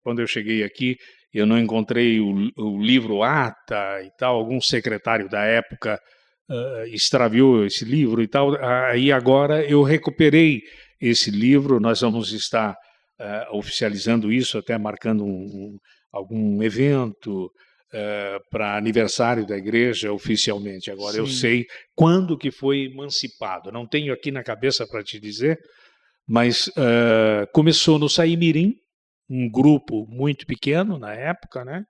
Speaker 2: quando eu cheguei aqui, eu não encontrei o livro Ata e tal, algum secretário da época extraviou esse livro e tal, aí agora eu recuperei esse livro, nós vamos estar oficializando isso, até marcando algum evento para aniversário da igreja oficialmente. Agora,
Speaker 1: Sim.
Speaker 2: Eu sei quando que foi emancipado, não tenho aqui na cabeça para te dizer, mas começou no Saimirim, um grupo muito pequeno na época, né?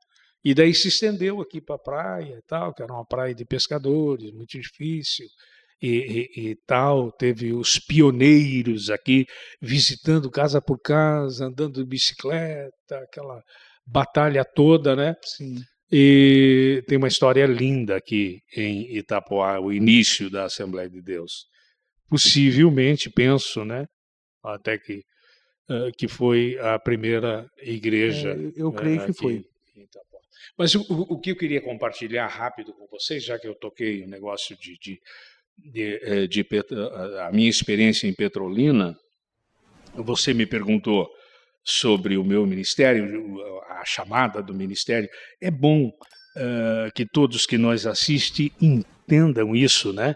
Speaker 2: E daí se estendeu aqui para a praia e tal, que era uma praia de pescadores, muito difícil e tal. Teve os pioneiros aqui visitando casa por casa, andando de bicicleta, aquela batalha toda, né?
Speaker 1: Sim.
Speaker 2: E tem uma história linda aqui em Itapoá, o início da Assembleia de Deus. Possivelmente, penso, né? Até que foi a primeira igreja
Speaker 1: eu creio que
Speaker 2: aqui
Speaker 1: foi.
Speaker 2: em Itapoá. Mas o que eu queria compartilhar rápido com vocês, já que eu toquei o negócio a minha experiência em Petrolina, você me perguntou sobre o meu ministério, a chamada do ministério. É bom que todos que nos assistem entendam isso, né?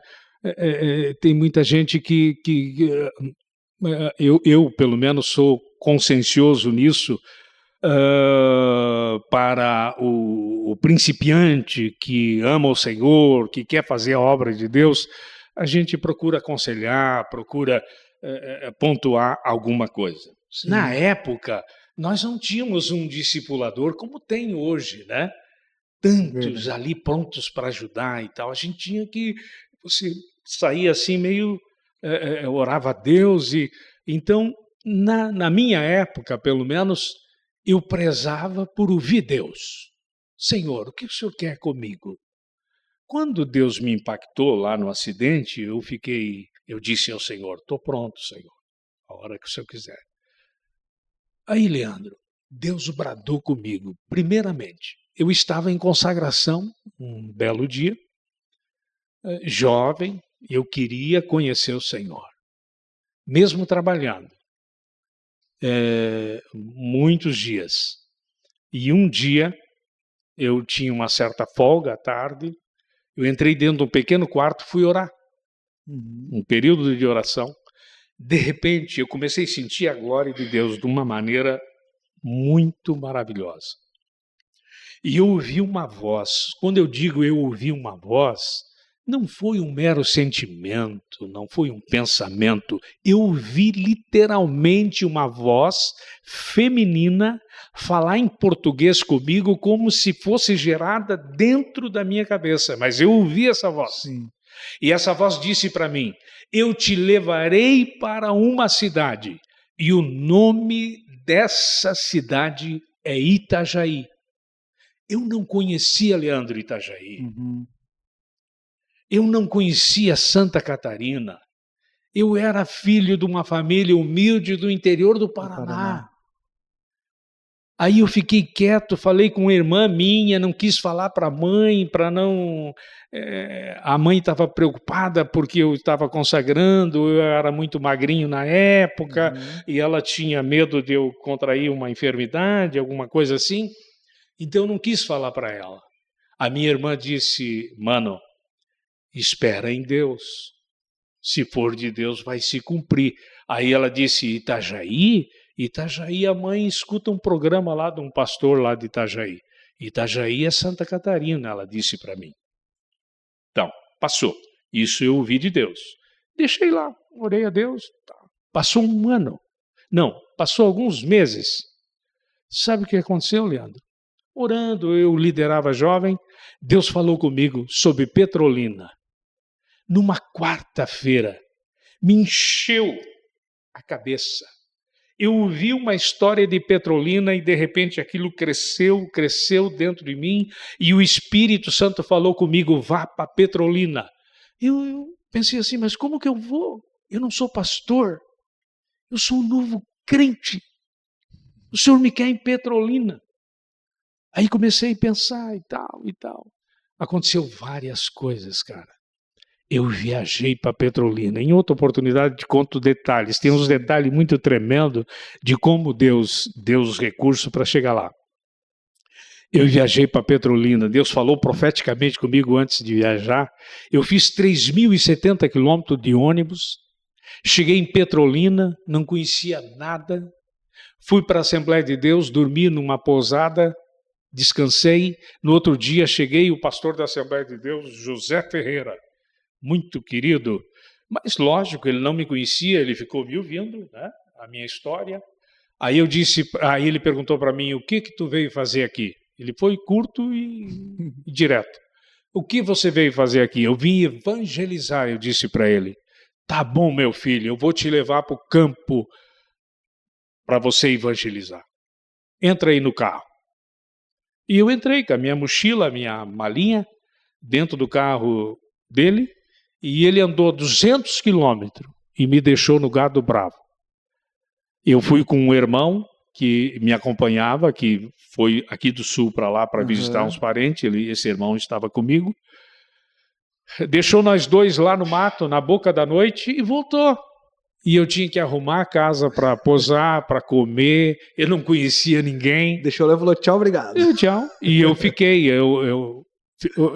Speaker 2: Tem muita gente que eu, pelo menos, sou consciencioso nisso. Para o principiante que ama o Senhor, que quer fazer a obra de Deus, a gente procura aconselhar, procura pontuar alguma coisa. Sim. Na época, nós não tínhamos um discipulador como tem hoje, né? Tantos ali prontos para ajudar e tal. A gente tinha que... Você saía assim meio... orava a Deus e... Então, na minha época, pelo menos... eu prezava por ouvir Deus. Senhor, o que o Senhor quer comigo? Quando Deus me impactou lá no acidente, eu disse ao Senhor, estou pronto, Senhor, a hora que o Senhor quiser. Aí, Leandro, Deus bradou comigo. Primeiramente, eu estava em consagração, um belo dia, jovem, eu queria conhecer o Senhor. Mesmo trabalhando. Muitos dias. E um dia, eu tinha uma certa folga à tarde, eu entrei dentro de um pequeno quarto, fui orar. Um período de oração. De repente, eu comecei a sentir a glória de Deus de uma maneira muito maravilhosa. E eu ouvi uma voz. Quando eu digo eu ouvi uma voz, não foi um mero sentimento, não foi um pensamento. Eu ouvi literalmente uma voz feminina falar em português comigo como se fosse gerada dentro da minha cabeça. Mas eu ouvi essa voz. Sim. E essa voz disse para mim, eu te levarei para uma cidade. E o nome dessa cidade é Itajaí. Eu não conhecia, Leandro, Itajaí. Eu não conhecia Santa Catarina. Eu era filho de uma família humilde do interior do Paraná. Aí eu fiquei quieto, falei com uma irmã minha, não quis falar para a mãe, para não... a mãe estava preocupada porque eu estava consagrando, eu era muito magrinho na época, e ela tinha medo de eu contrair uma enfermidade, alguma coisa assim. Então eu não quis falar para ela. A minha irmã disse, mano, espera em Deus. Se for de Deus, vai se cumprir. Aí ela disse, Itajaí? Itajaí, a mãe escuta um programa lá de um pastor lá de Itajaí. Itajaí é Santa Catarina, ela disse para mim. Então, passou. Isso eu ouvi de Deus. Deixei lá, orei a Deus. Passou um ano. Não, passou alguns meses. Sabe o que aconteceu, Leandro? Orando, eu liderava jovem, Deus falou comigo sobre Petrolina. Numa quarta-feira, me encheu a cabeça. Eu ouvi uma história de Petrolina e de repente aquilo cresceu dentro de mim e o Espírito Santo falou comigo, vá para Petrolina. Eu pensei assim, mas como que eu vou? Eu não sou pastor, eu sou um novo crente. O Senhor me quer em Petrolina. Aí comecei a pensar e tal. Aconteceu várias coisas, cara. Eu viajei para Petrolina. Em outra oportunidade te conto detalhes. Tem uns detalhes muito tremendos de como Deus deu os recursos para chegar lá. Eu viajei para Petrolina. Deus falou profeticamente comigo antes de viajar. Eu fiz 3.070 quilômetros de ônibus. Cheguei em Petrolina, não conhecia nada. Fui para a Assembleia de Deus, dormi numa pousada, descansei. No outro dia cheguei, o pastor da Assembleia de Deus, José Ferreira, muito querido, mas lógico, ele não me conhecia, ele ficou me ouvindo, né, a minha história. Aí ele perguntou para mim, o que tu veio fazer aqui? Ele foi curto e direto. O que você veio fazer aqui? Eu vim evangelizar, eu disse para ele. Tá bom, meu filho, eu vou te levar para o campo para você evangelizar. Entra aí no carro. E eu entrei com a minha mochila, a minha malinha, dentro do carro dele, e ele andou 200 quilômetros e me deixou no Gado Bravo. Eu fui com um irmão, que me acompanhava, que foi aqui do sul para lá para visitar uns parentes, esse irmão estava comigo. Deixou nós dois lá no mato, na boca da noite, e voltou. E eu tinha que arrumar a casa para posar, para comer. Eu não conhecia ninguém.
Speaker 1: Deixou lá e falou tchau, obrigado.
Speaker 2: Tchau. E eu fiquei,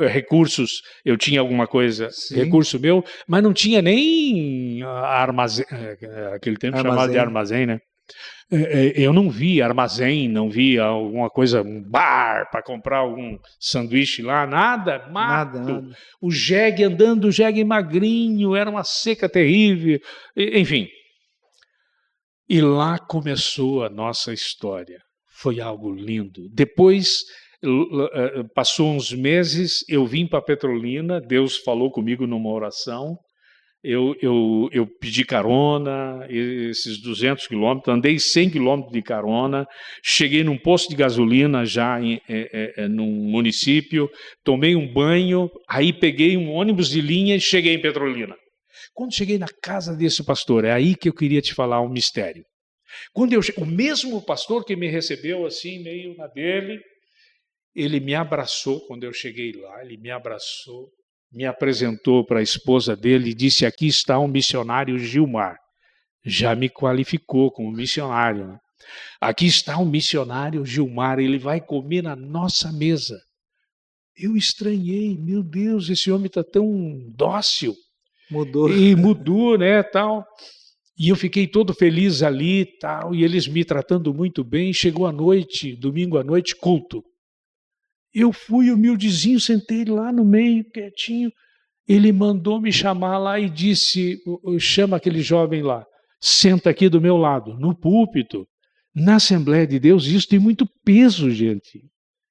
Speaker 2: recursos, eu tinha alguma coisa, recurso meu, mas não tinha nem armazém, aquele tempo chamado de armazém, né? Eu não vi armazém, não vi alguma coisa, um bar para comprar algum sanduíche lá, nada, mato. Nada. O jegue andando, o jegue magrinho, era uma seca terrível, enfim. E lá começou a nossa história. Foi algo lindo. Depois, passou uns meses, eu vim para Petrolina, Deus falou comigo numa oração. Eu pedi carona, esses 200 quilômetros, andei 100 quilômetros de carona, cheguei num posto de gasolina já num município, tomei um banho, aí peguei um ônibus de linha e cheguei em Petrolina. Quando cheguei na casa desse pastor, é aí que eu queria te falar um mistério. O mesmo pastor que me recebeu assim, meio na dele, ele me abraçou quando eu cheguei lá, ele me abraçou, me apresentou para a esposa dele e disse: aqui está um missionário Gilmar. Já me qualificou como missionário. Né? Aqui está um missionário Gilmar, ele vai comer na nossa mesa. Eu estranhei, meu Deus, esse homem está tão dócil.
Speaker 1: Mudou.
Speaker 2: E mudou, né, tal. E eu fiquei todo feliz ali, tal, e eles me tratando muito bem. Chegou a noite, domingo à noite, culto. Eu fui humildezinho, sentei lá no meio, quietinho. Ele mandou me chamar lá e disse, chama aquele jovem lá, senta aqui do meu lado, no púlpito. Na Assembleia de Deus, isso tem muito peso, gente.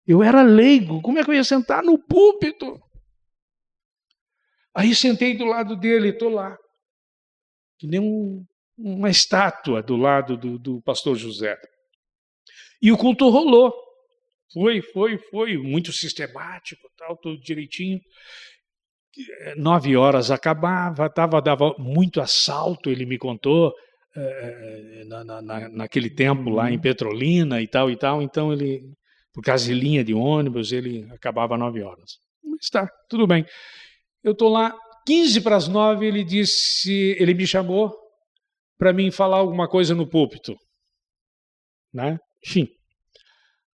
Speaker 2: Eu era leigo, como é que eu ia sentar no púlpito? Aí sentei do lado dele, estou lá, que nem uma estátua do lado do pastor José. E o culto rolou. Foi muito sistemático, tal, tudo direitinho. 9 horas acabava, dava muito assalto, ele me contou, naquele tempo lá em Petrolina e tal, então ele, por causa de linha de ônibus, ele acabava 9 horas. Mas tá, tudo bem. Eu estou lá, 15 para as 9, ele me chamou para mim falar alguma coisa no púlpito. Né? Enfim.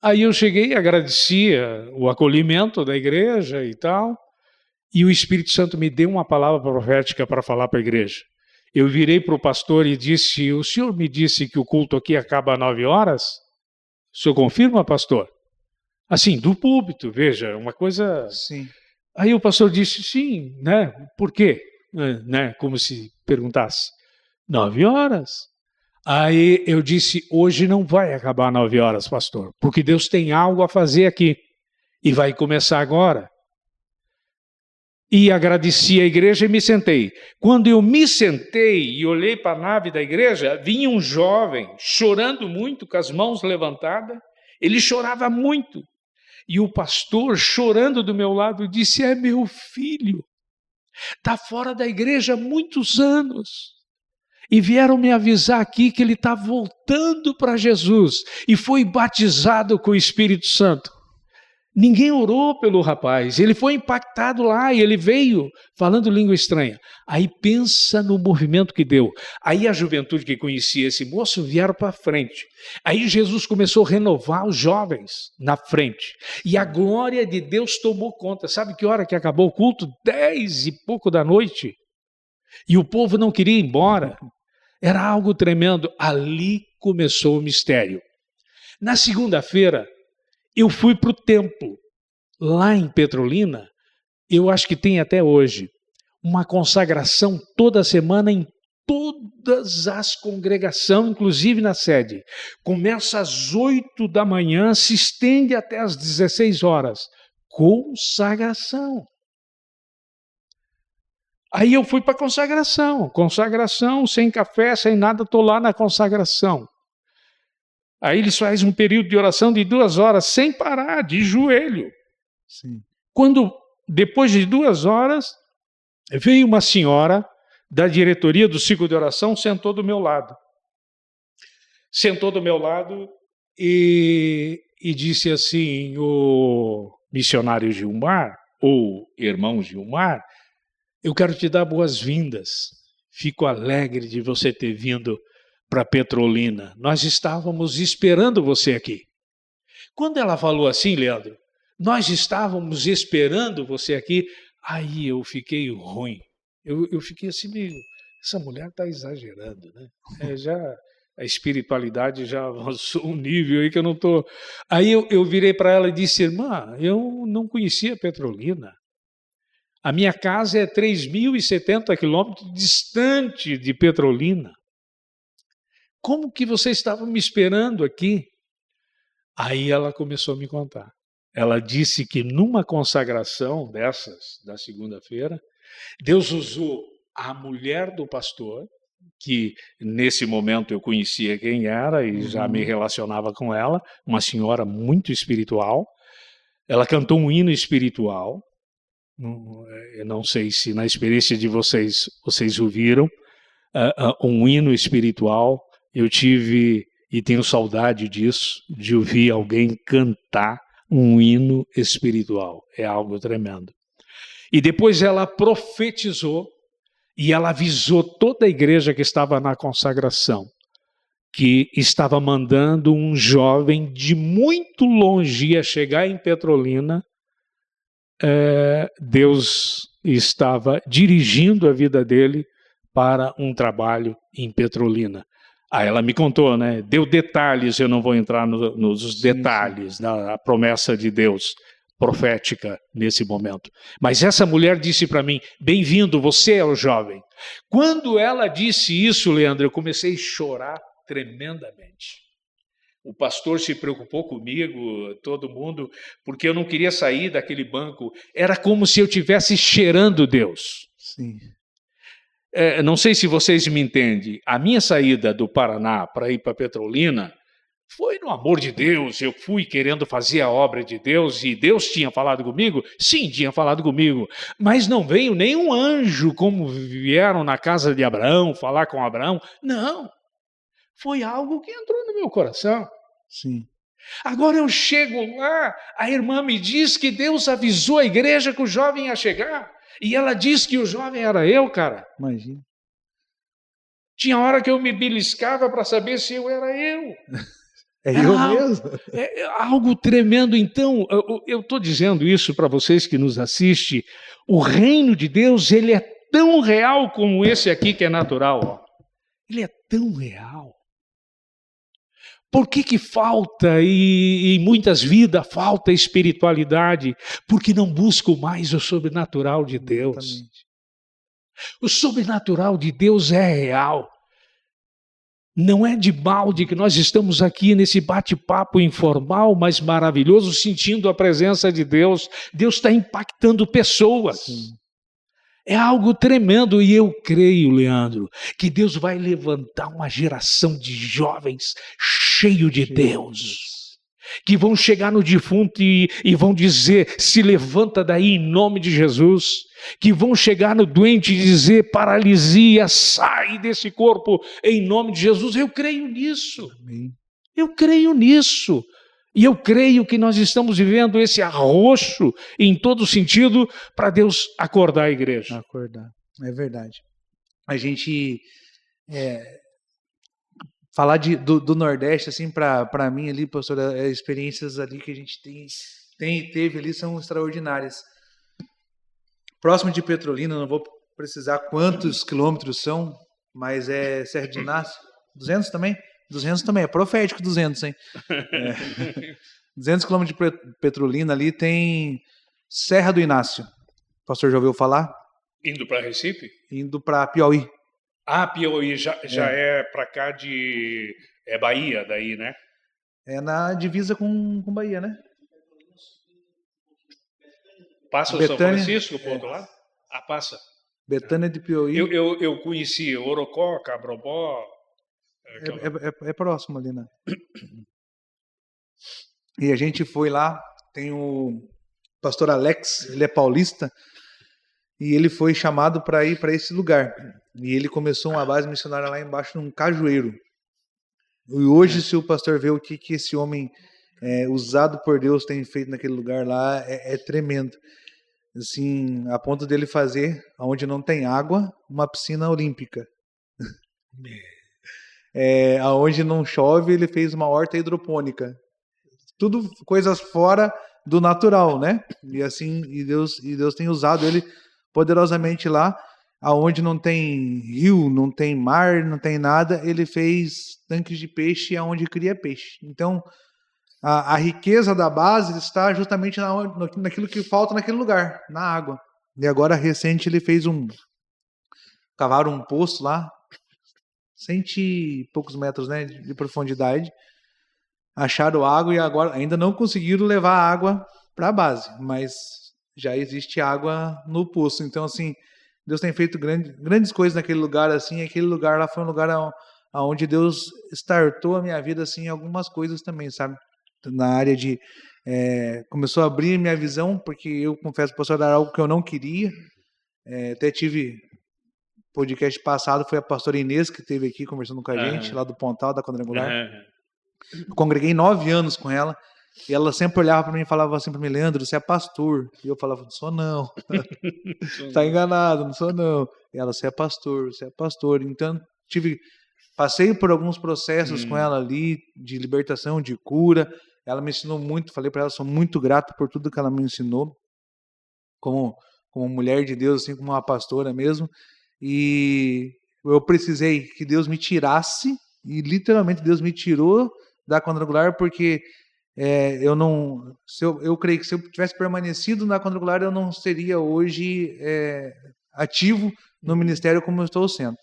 Speaker 2: Aí eu cheguei, agradecia o acolhimento da igreja e tal, e o Espírito Santo me deu uma palavra profética para falar para a igreja. Eu virei para o pastor e disse: o senhor me disse que o culto aqui acaba às 9 horas? O senhor confirma, pastor? Assim, do púlpito, veja, uma coisa...
Speaker 1: Sim.
Speaker 2: Aí o pastor disse: sim, né? Por quê? Né? Como se perguntasse. 9 horas. Aí eu disse: hoje não vai acabar 9 horas, pastor, porque Deus tem algo a fazer aqui e vai começar agora. E agradeci a igreja e me sentei. Quando eu me sentei e olhei para a nave da igreja, vinha um jovem chorando muito, com as mãos levantadas. Ele chorava muito. E o pastor, chorando do meu lado, disse: é meu filho, está fora da igreja há muitos anos. E vieram me avisar aqui que ele está voltando para Jesus e foi batizado com o Espírito Santo. Ninguém orou pelo rapaz, ele foi impactado lá e ele veio falando língua estranha. Aí pensa no movimento que deu. Aí a juventude que conhecia esse moço vieram para frente. Aí Jesus começou a renovar os jovens na frente. E a glória de Deus tomou conta. Sabe que hora que acabou o culto? 10 e pouco da noite. E o povo não queria ir embora. Era algo tremendo. Ali começou o mistério. Na segunda-feira, eu fui para o templo, lá em Petrolina. Eu acho que tem até hoje uma consagração toda semana em todas as congregações, inclusive na sede. Começa às 8 da manhã, se estende até às 16 horas. Consagração. Aí eu fui para a consagração, sem café, sem nada, estou lá na consagração. Aí eles fazem um período de oração de 2 horas, sem parar, de joelho.
Speaker 1: Sim.
Speaker 2: Quando, depois de 2 horas, veio uma senhora da diretoria do ciclo de oração, sentou do meu lado. Sentou do meu lado e disse assim: o missionário Gilmar, ou irmão Gilmar, eu quero te dar boas-vindas. Fico alegre de você ter vindo para Petrolina. Nós estávamos esperando você aqui. Quando ela falou assim, Leandro, nós estávamos esperando você aqui, aí eu fiquei ruim. Eu fiquei assim meio, essa mulher está exagerando, né? A espiritualidade já avançou um nível aí que eu não estou... Aí eu virei para ela e disse: irmã, eu não conhecia Petrolina. A minha casa é 3.070 quilômetros distante de Petrolina. Como que você estava me esperando aqui? Aí ela começou a me contar. Ela disse que numa consagração dessas, da segunda-feira, Deus usou a mulher do pastor, que nesse momento eu conhecia quem era e já me relacionava com ela, uma senhora muito espiritual. Ela cantou um hino espiritual. Eu não sei se na experiência de vocês ouviram, um hino espiritual. Eu tive e tenho saudade disso, de ouvir alguém cantar um hino espiritual. É algo tremendo. E depois ela profetizou e ela avisou toda a igreja que estava na consagração que estava mandando um jovem de muito longe ia chegar em Petrolina. Deus estava dirigindo a vida dele para um trabalho em Petrolina. Aí ela me contou, né? Deu detalhes, eu não vou entrar nos detalhes da promessa de Deus profética nesse momento. Mas essa mulher disse para mim: bem-vindo, você é o jovem. Quando ela disse isso, Leandro, eu comecei a chorar tremendamente. O pastor se preocupou comigo, todo mundo, porque eu não queria sair daquele banco. Era como se eu estivesse cheirando Deus.
Speaker 1: Sim.
Speaker 2: Não sei se vocês me entendem. A minha saída do Paraná para ir para Petrolina foi no amor de Deus. Eu fui querendo fazer a obra de Deus e Deus tinha falado comigo? Sim, tinha falado comigo. Mas não veio nenhum anjo como vieram na casa de Abraão falar com Abraão. Não. Foi algo que entrou no meu coração.
Speaker 1: Sim.
Speaker 2: Agora eu chego lá, a irmã me diz que Deus avisou a igreja que o jovem ia chegar. E ela diz que o jovem era eu, cara.
Speaker 1: Imagina.
Speaker 2: Tinha hora que eu me beliscava para saber se eu era eu.
Speaker 1: Eu mesmo?
Speaker 2: É algo tremendo. Então, eu estou dizendo isso para vocês que nos assistem. O reino de Deus, ele é tão real como esse aqui que é natural. Ó. Ele é tão real. Por que falta, e em muitas vidas falta espiritualidade? Porque não buscam mais o sobrenatural de Deus. Exatamente. O sobrenatural de Deus é real. Não é de balde que nós estamos aqui nesse bate-papo informal, mas maravilhoso, sentindo a presença de Deus. Deus está impactando pessoas. Sim. É algo tremendo e eu creio, Leandro, que Deus vai levantar uma geração de jovens cheio de Deus, que vão chegar no defunto e vão dizer: se levanta daí em nome de Jesus, que vão chegar no doente e dizer: paralisia, sai desse corpo em nome de Jesus. Eu creio nisso. Amém. Eu creio nisso. E eu creio que nós estamos vivendo esse arroxo em todo sentido para Deus acordar a igreja.
Speaker 1: Acordar, é verdade. A gente falar do Nordeste, assim, para mim ali, pastor, as experiências ali que a gente teve ali são extraordinárias. Próximo de Petrolina, não vou precisar quantos quilômetros são, mas é Serra de Inácio, 200 também? 200 também, é profético 200, hein? 200 quilômetros de Petrolina ali tem Serra do Inácio. O pastor já ouviu falar?
Speaker 2: Indo para Recife?
Speaker 1: Indo para Piauí.
Speaker 2: Ah, Piauí já é para cá de... É Bahia daí, né?
Speaker 1: É na divisa com Bahia, né?
Speaker 2: Passa o Betânia, São Francisco para o outro lado? Ah, passa.
Speaker 1: Betânia de Piauí.
Speaker 2: Eu conheci Orocó, Cabrobó...
Speaker 1: É próximo ali, né? E a gente foi lá, tem o pastor Alex, ele é paulista, e ele foi chamado para ir para esse lugar. E ele começou uma base missionária lá embaixo, num cajueiro. E hoje, se o pastor vê o que esse homem usado por Deus tem feito naquele lugar lá, é tremendo. Assim, a ponto dele fazer, onde não tem água, uma piscina olímpica. Aonde não chove, ele fez uma horta hidropônica. Tudo coisas fora do natural, né? E assim, Deus tem usado ele poderosamente lá, aonde não tem rio, não tem mar, não tem nada, ele fez tanques de peixe aonde cria peixe. Então, a riqueza da base está justamente naquilo que falta naquele lugar, na água. E agora, recente, ele fez cavaram um poço lá, 100 e poucos metros, né, de profundidade, acharam água e agora ainda não conseguiram levar água para a base, mas já existe água no poço. Então, assim, Deus tem feito grandes coisas naquele lugar, assim. Aquele lugar lá foi um lugar onde Deus startou a minha vida, assim, algumas coisas também, sabe? Na área de... começou a abrir minha visão, porque eu confesso, pastor, era algo que eu não queria. Até tive... podcast passado, foi a pastora Inês que esteve aqui conversando com a gente, lá do Pontal, da Quadrangular. Eu congreguei 9 anos com ela, e ela sempre olhava para mim e falava assim para mim: Leandro, você é pastor. E eu falava: não sou não. Tá enganado, não sou não. E ela: você é pastor, você é pastor. Então, passei por alguns processos com ela ali, de libertação, de cura. Ela me ensinou muito, falei para ela, sou muito grato por tudo que ela me ensinou, como mulher de Deus, assim como uma pastora mesmo. E eu precisei que Deus me tirasse, e literalmente Deus me tirou da Quadrangular, porque eu creio que se eu tivesse permanecido na Quadrangular, eu não seria hoje ativo no ministério como eu estou sendo.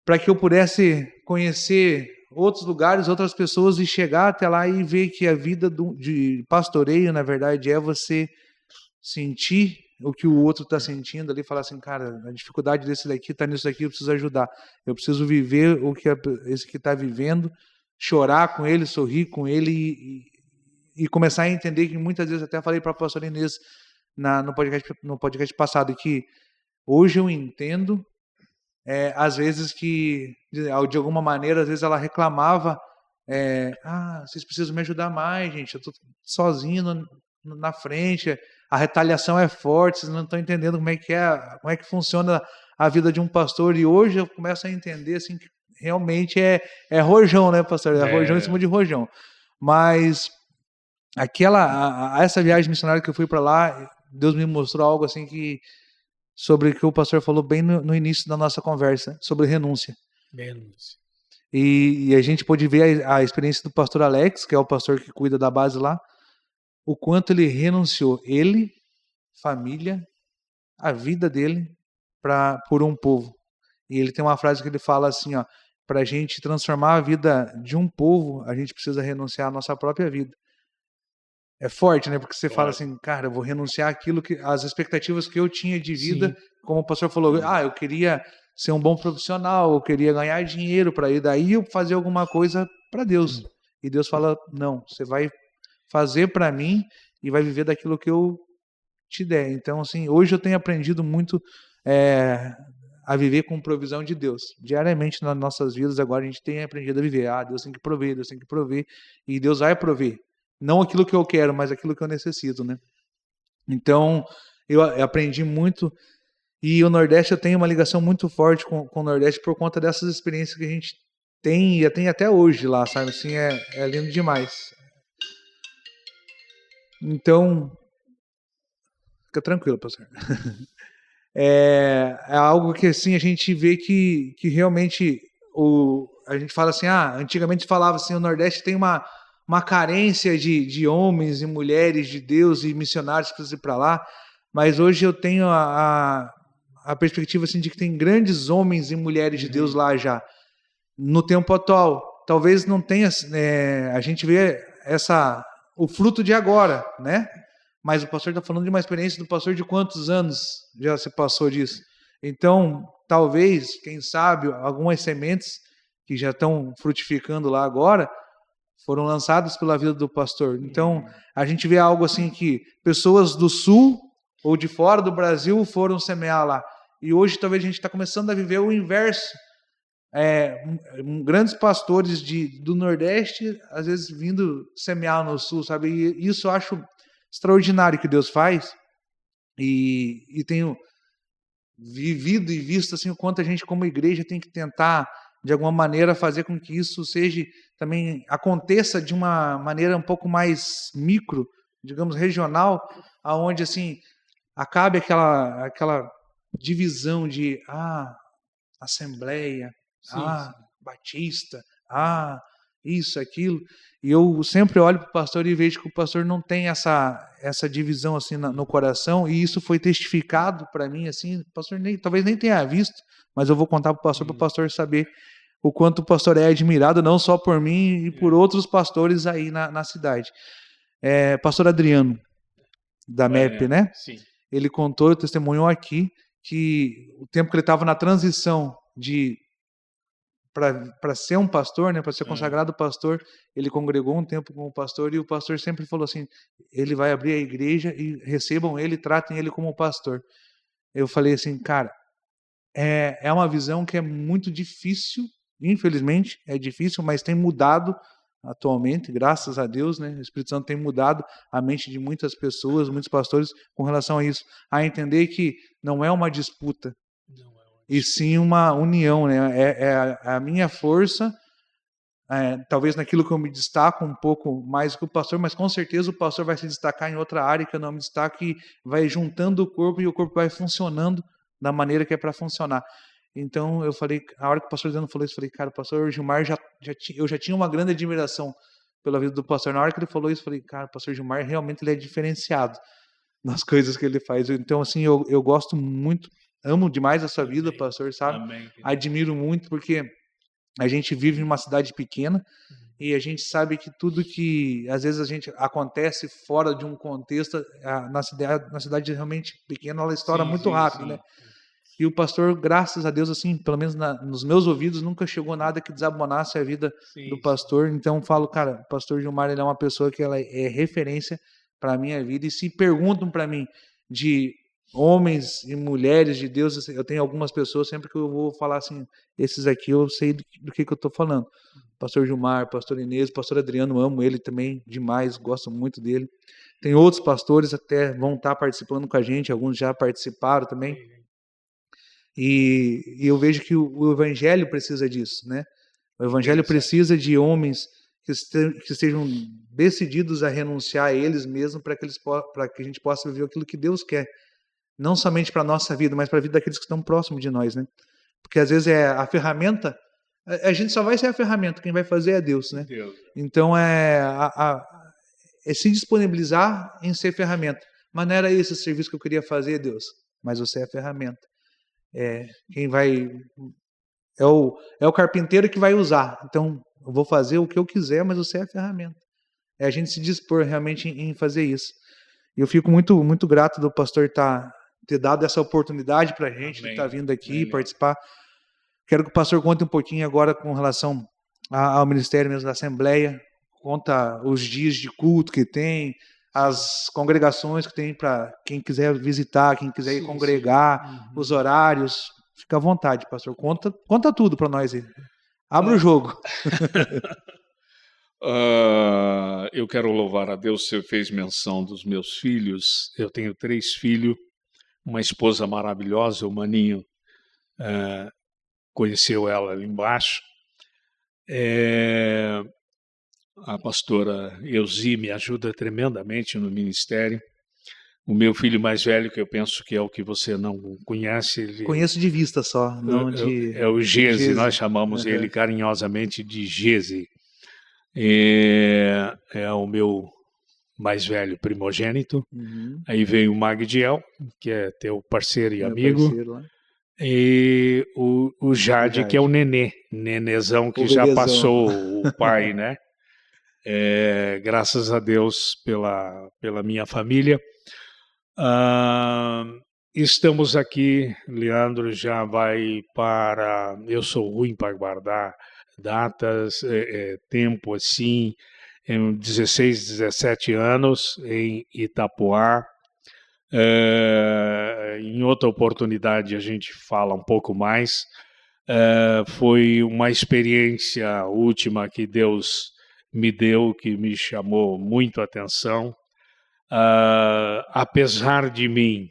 Speaker 1: Para que eu pudesse conhecer outros lugares, outras pessoas, e chegar até lá e ver que a vida de pastoreio, na verdade, é você sentir o que o outro está sentindo ali, falar assim: cara, a dificuldade desse daqui está nisso daqui, eu preciso ajudar, eu preciso viver o que esse que está vivendo, chorar com ele, sorrir com ele, e começar a entender que muitas vezes, até falei para a pastora Inês no podcast passado, que hoje eu entendo, às vezes que, de alguma maneira, às vezes ela reclamava, vocês precisam me ajudar mais, gente, eu estou sozinho na frente, a retaliação é forte, vocês não estão entendendo como é que funciona a vida de um pastor. E hoje eu começo a entender, assim, que realmente é rojão, né, pastor? É rojão em cima de rojão. Mas essa viagem missionária que eu fui para lá, Deus me mostrou algo assim sobre o que o pastor falou bem no início da nossa conversa, sobre renúncia. E a gente pôde ver a experiência do pastor Alex, que é o pastor que cuida da base lá, o quanto ele renunciou, ele, família, a vida dele, por um povo. E ele tem uma frase que ele fala assim, para a gente transformar a vida de um povo, a gente precisa renunciar à nossa própria vida. É forte, né? Porque você fala assim: cara, eu vou renunciar àquilo as expectativas que eu tinha de vida. Sim. Como o pastor falou, eu queria ser um bom profissional, eu queria ganhar dinheiro para ir daí eu fazer alguma coisa para Deus. E Deus fala: não, você vai fazer para mim e vai viver daquilo que eu te der. Então, assim, hoje eu tenho aprendido muito a viver com provisão de Deus. Diariamente nas nossas vidas agora a gente tem aprendido a viver. Deus tem que prover, e Deus vai prover. Não aquilo que eu quero, mas aquilo que eu necessito, né? Então, eu aprendi muito, e o Nordeste, eu tenho uma ligação muito forte com o Nordeste por conta dessas experiências que a gente tem, e tem até hoje lá, sabe? Assim, é lindo demais. Então, fica tranquilo, pastor. É algo que, assim, a gente vê que realmente a gente fala assim, antigamente falava assim, o Nordeste tem uma carência de homens e mulheres de Deus e missionários que precisam ir para lá, mas hoje eu tenho a perspectiva assim, de que tem grandes homens e mulheres de Deus lá já, no tempo atual. Talvez não tenha, a gente vê o fruto de agora, né? Mas o pastor está falando de uma experiência do pastor de quantos anos já se passou disso. Então, talvez, quem sabe, algumas sementes que já estão frutificando lá agora foram lançadas pela vida do pastor. Então, a gente vê algo assim que pessoas do sul ou de fora do Brasil foram semear lá. E hoje talvez a gente está começando a viver o inverso grandes pastores do Nordeste, às vezes vindo semear no Sul, sabe? E isso eu acho extraordinário que Deus faz, e tenho vivido e visto assim o quanto a gente como igreja tem que tentar de alguma maneira fazer com que isso seja também aconteça de uma maneira um pouco mais micro, digamos regional, aonde assim acabe aquela divisão de Assembleia,
Speaker 2: Sim, sim.
Speaker 1: Batista, isso, aquilo. E eu sempre olho para o pastor e vejo que o pastor não tem essa divisão assim no coração, e isso foi testificado para mim, assim, o pastor talvez nem tenha visto, mas eu vou contar para o pastor saber o quanto o pastor é admirado, não só por mim e por outros pastores aí na cidade. Pastor Adriano, da MEP, né?
Speaker 2: Sim.
Speaker 1: Ele contou, testemunhou aqui, que o tempo que ele estava na transição para ser um pastor, né, para ser consagrado pastor, ele congregou um tempo com o pastor, e o pastor sempre falou assim: ele vai abrir a igreja e recebam ele, tratem ele como pastor. Eu falei assim, cara, é uma visão que é muito difícil, infelizmente é difícil, mas tem mudado atualmente, graças a Deus, né? O Espírito Santo tem mudado a mente de muitas pessoas, muitos pastores, com relação a isso, a entender que não é uma disputa, e sim uma união, né? A minha força, talvez naquilo que eu me destaco um pouco mais que o pastor, mas com certeza o pastor vai se destacar em outra área que eu não me destaco, e vai juntando o corpo, e o corpo vai funcionando da maneira que é para funcionar. Então eu falei, a hora que o pastor Zeno falou isso, eu falei, cara, o pastor Gilmar, eu já tinha uma grande admiração pela vida do pastor. Na hora que ele falou isso, eu falei, cara, o pastor Gilmar realmente ele é diferenciado nas coisas que ele faz. Então, assim, eu gosto muito, amo demais a sua vida, pastor, sabe?
Speaker 2: Amém.
Speaker 1: Admiro muito, porque a gente vive em uma cidade pequena, e a gente sabe que tudo que às vezes a gente acontece fora de um contexto, na cidade realmente pequena, ela estoura muito rápido, né? E o pastor, graças a Deus, assim, pelo menos nos meus ouvidos, nunca chegou nada que desabonasse a vida do pastor. Então, falo, cara, o pastor Gilmar, ele é uma pessoa que ela é referência para a minha vida. E se perguntam para mim de homens e mulheres de Deus, eu tenho algumas pessoas, sempre que eu vou falar assim, esses aqui eu sei do que eu estou falando. Pastor Gilmar, pastor Inês, pastor Adriano, amo ele também demais, gosto muito dele. Tem outros pastores até vão estar participando com a gente, alguns já participaram também. E eu vejo que o evangelho precisa disso, né? O evangelho precisa de homens que estejam decididos a renunciar a eles mesmos, para que a gente possa viver aquilo que Deus quer, não somente para a nossa vida, mas para a vida daqueles que estão próximos de nós, né? Porque às vezes a ferramenta, a gente só vai ser a ferramenta, quem vai fazer é Deus, né? Então é se disponibilizar em ser ferramenta. Mas não era esse o serviço que eu queria fazer, Deus, mas você é a ferramenta. Quem vai é o carpinteiro que vai usar. Então, eu vou fazer o que eu quiser, mas você é a ferramenta. É a gente se dispor realmente em fazer isso. E eu fico muito, muito grato do pastor ter dado essa oportunidade para a gente, de estar vindo aqui participar. Quero que o pastor conte um pouquinho agora com relação ao ministério mesmo da Assembleia. Conta os dias de culto que tem, as congregações que tem para quem quiser visitar, quem quiser ir congregar, os horários. Fica à vontade, pastor. Conta tudo para nós aí. Abre o jogo.
Speaker 2: Eu quero louvar a Deus. Você fez menção dos meus filhos. Eu tenho 3 filhos, uma esposa maravilhosa, o Maninho conheceu ela ali embaixo. A pastora Euzi me ajuda tremendamente no ministério. O meu filho mais velho, que eu penso que é o que você não conhece...
Speaker 1: Conheço de vista só, não de...
Speaker 2: É o Geze, nós chamamos ele carinhosamente de Geze. É o meu mais velho primogênito. Aí vem o Magdiel, que é teu parceiro e amigo. E o Jade, que é o nenezão, que já passou o pai, né? Graças a Deus pela minha família. Estamos aqui, Leandro já vai para... Eu sou ruim para guardar datas, tempo assim, 16, 17 anos em Itapoá. Em outra oportunidade a gente fala um pouco mais, Foi uma experiência última que Deus me deu, que me chamou muito a atenção. Apesar de mim,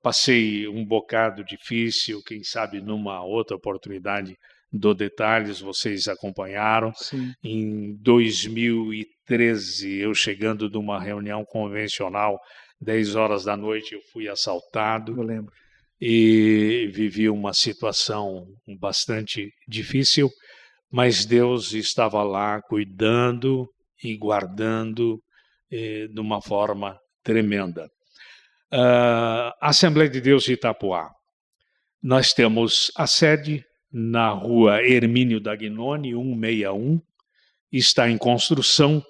Speaker 2: passei um bocado difícil, quem sabe numa outra oportunidade dou detalhes, vocês acompanharam.
Speaker 1: Sim.
Speaker 2: Em 2013, eu chegando de uma reunião convencional, 10 horas da noite eu fui assaltado.
Speaker 1: Eu lembro.
Speaker 2: E vivi uma situação bastante difícil, mas Deus estava lá cuidando e guardando de uma forma tremenda. Assembleia de Deus de Itapoá. Nós temos a sede na rua Hermínio Dagnoni, 161, está em construção,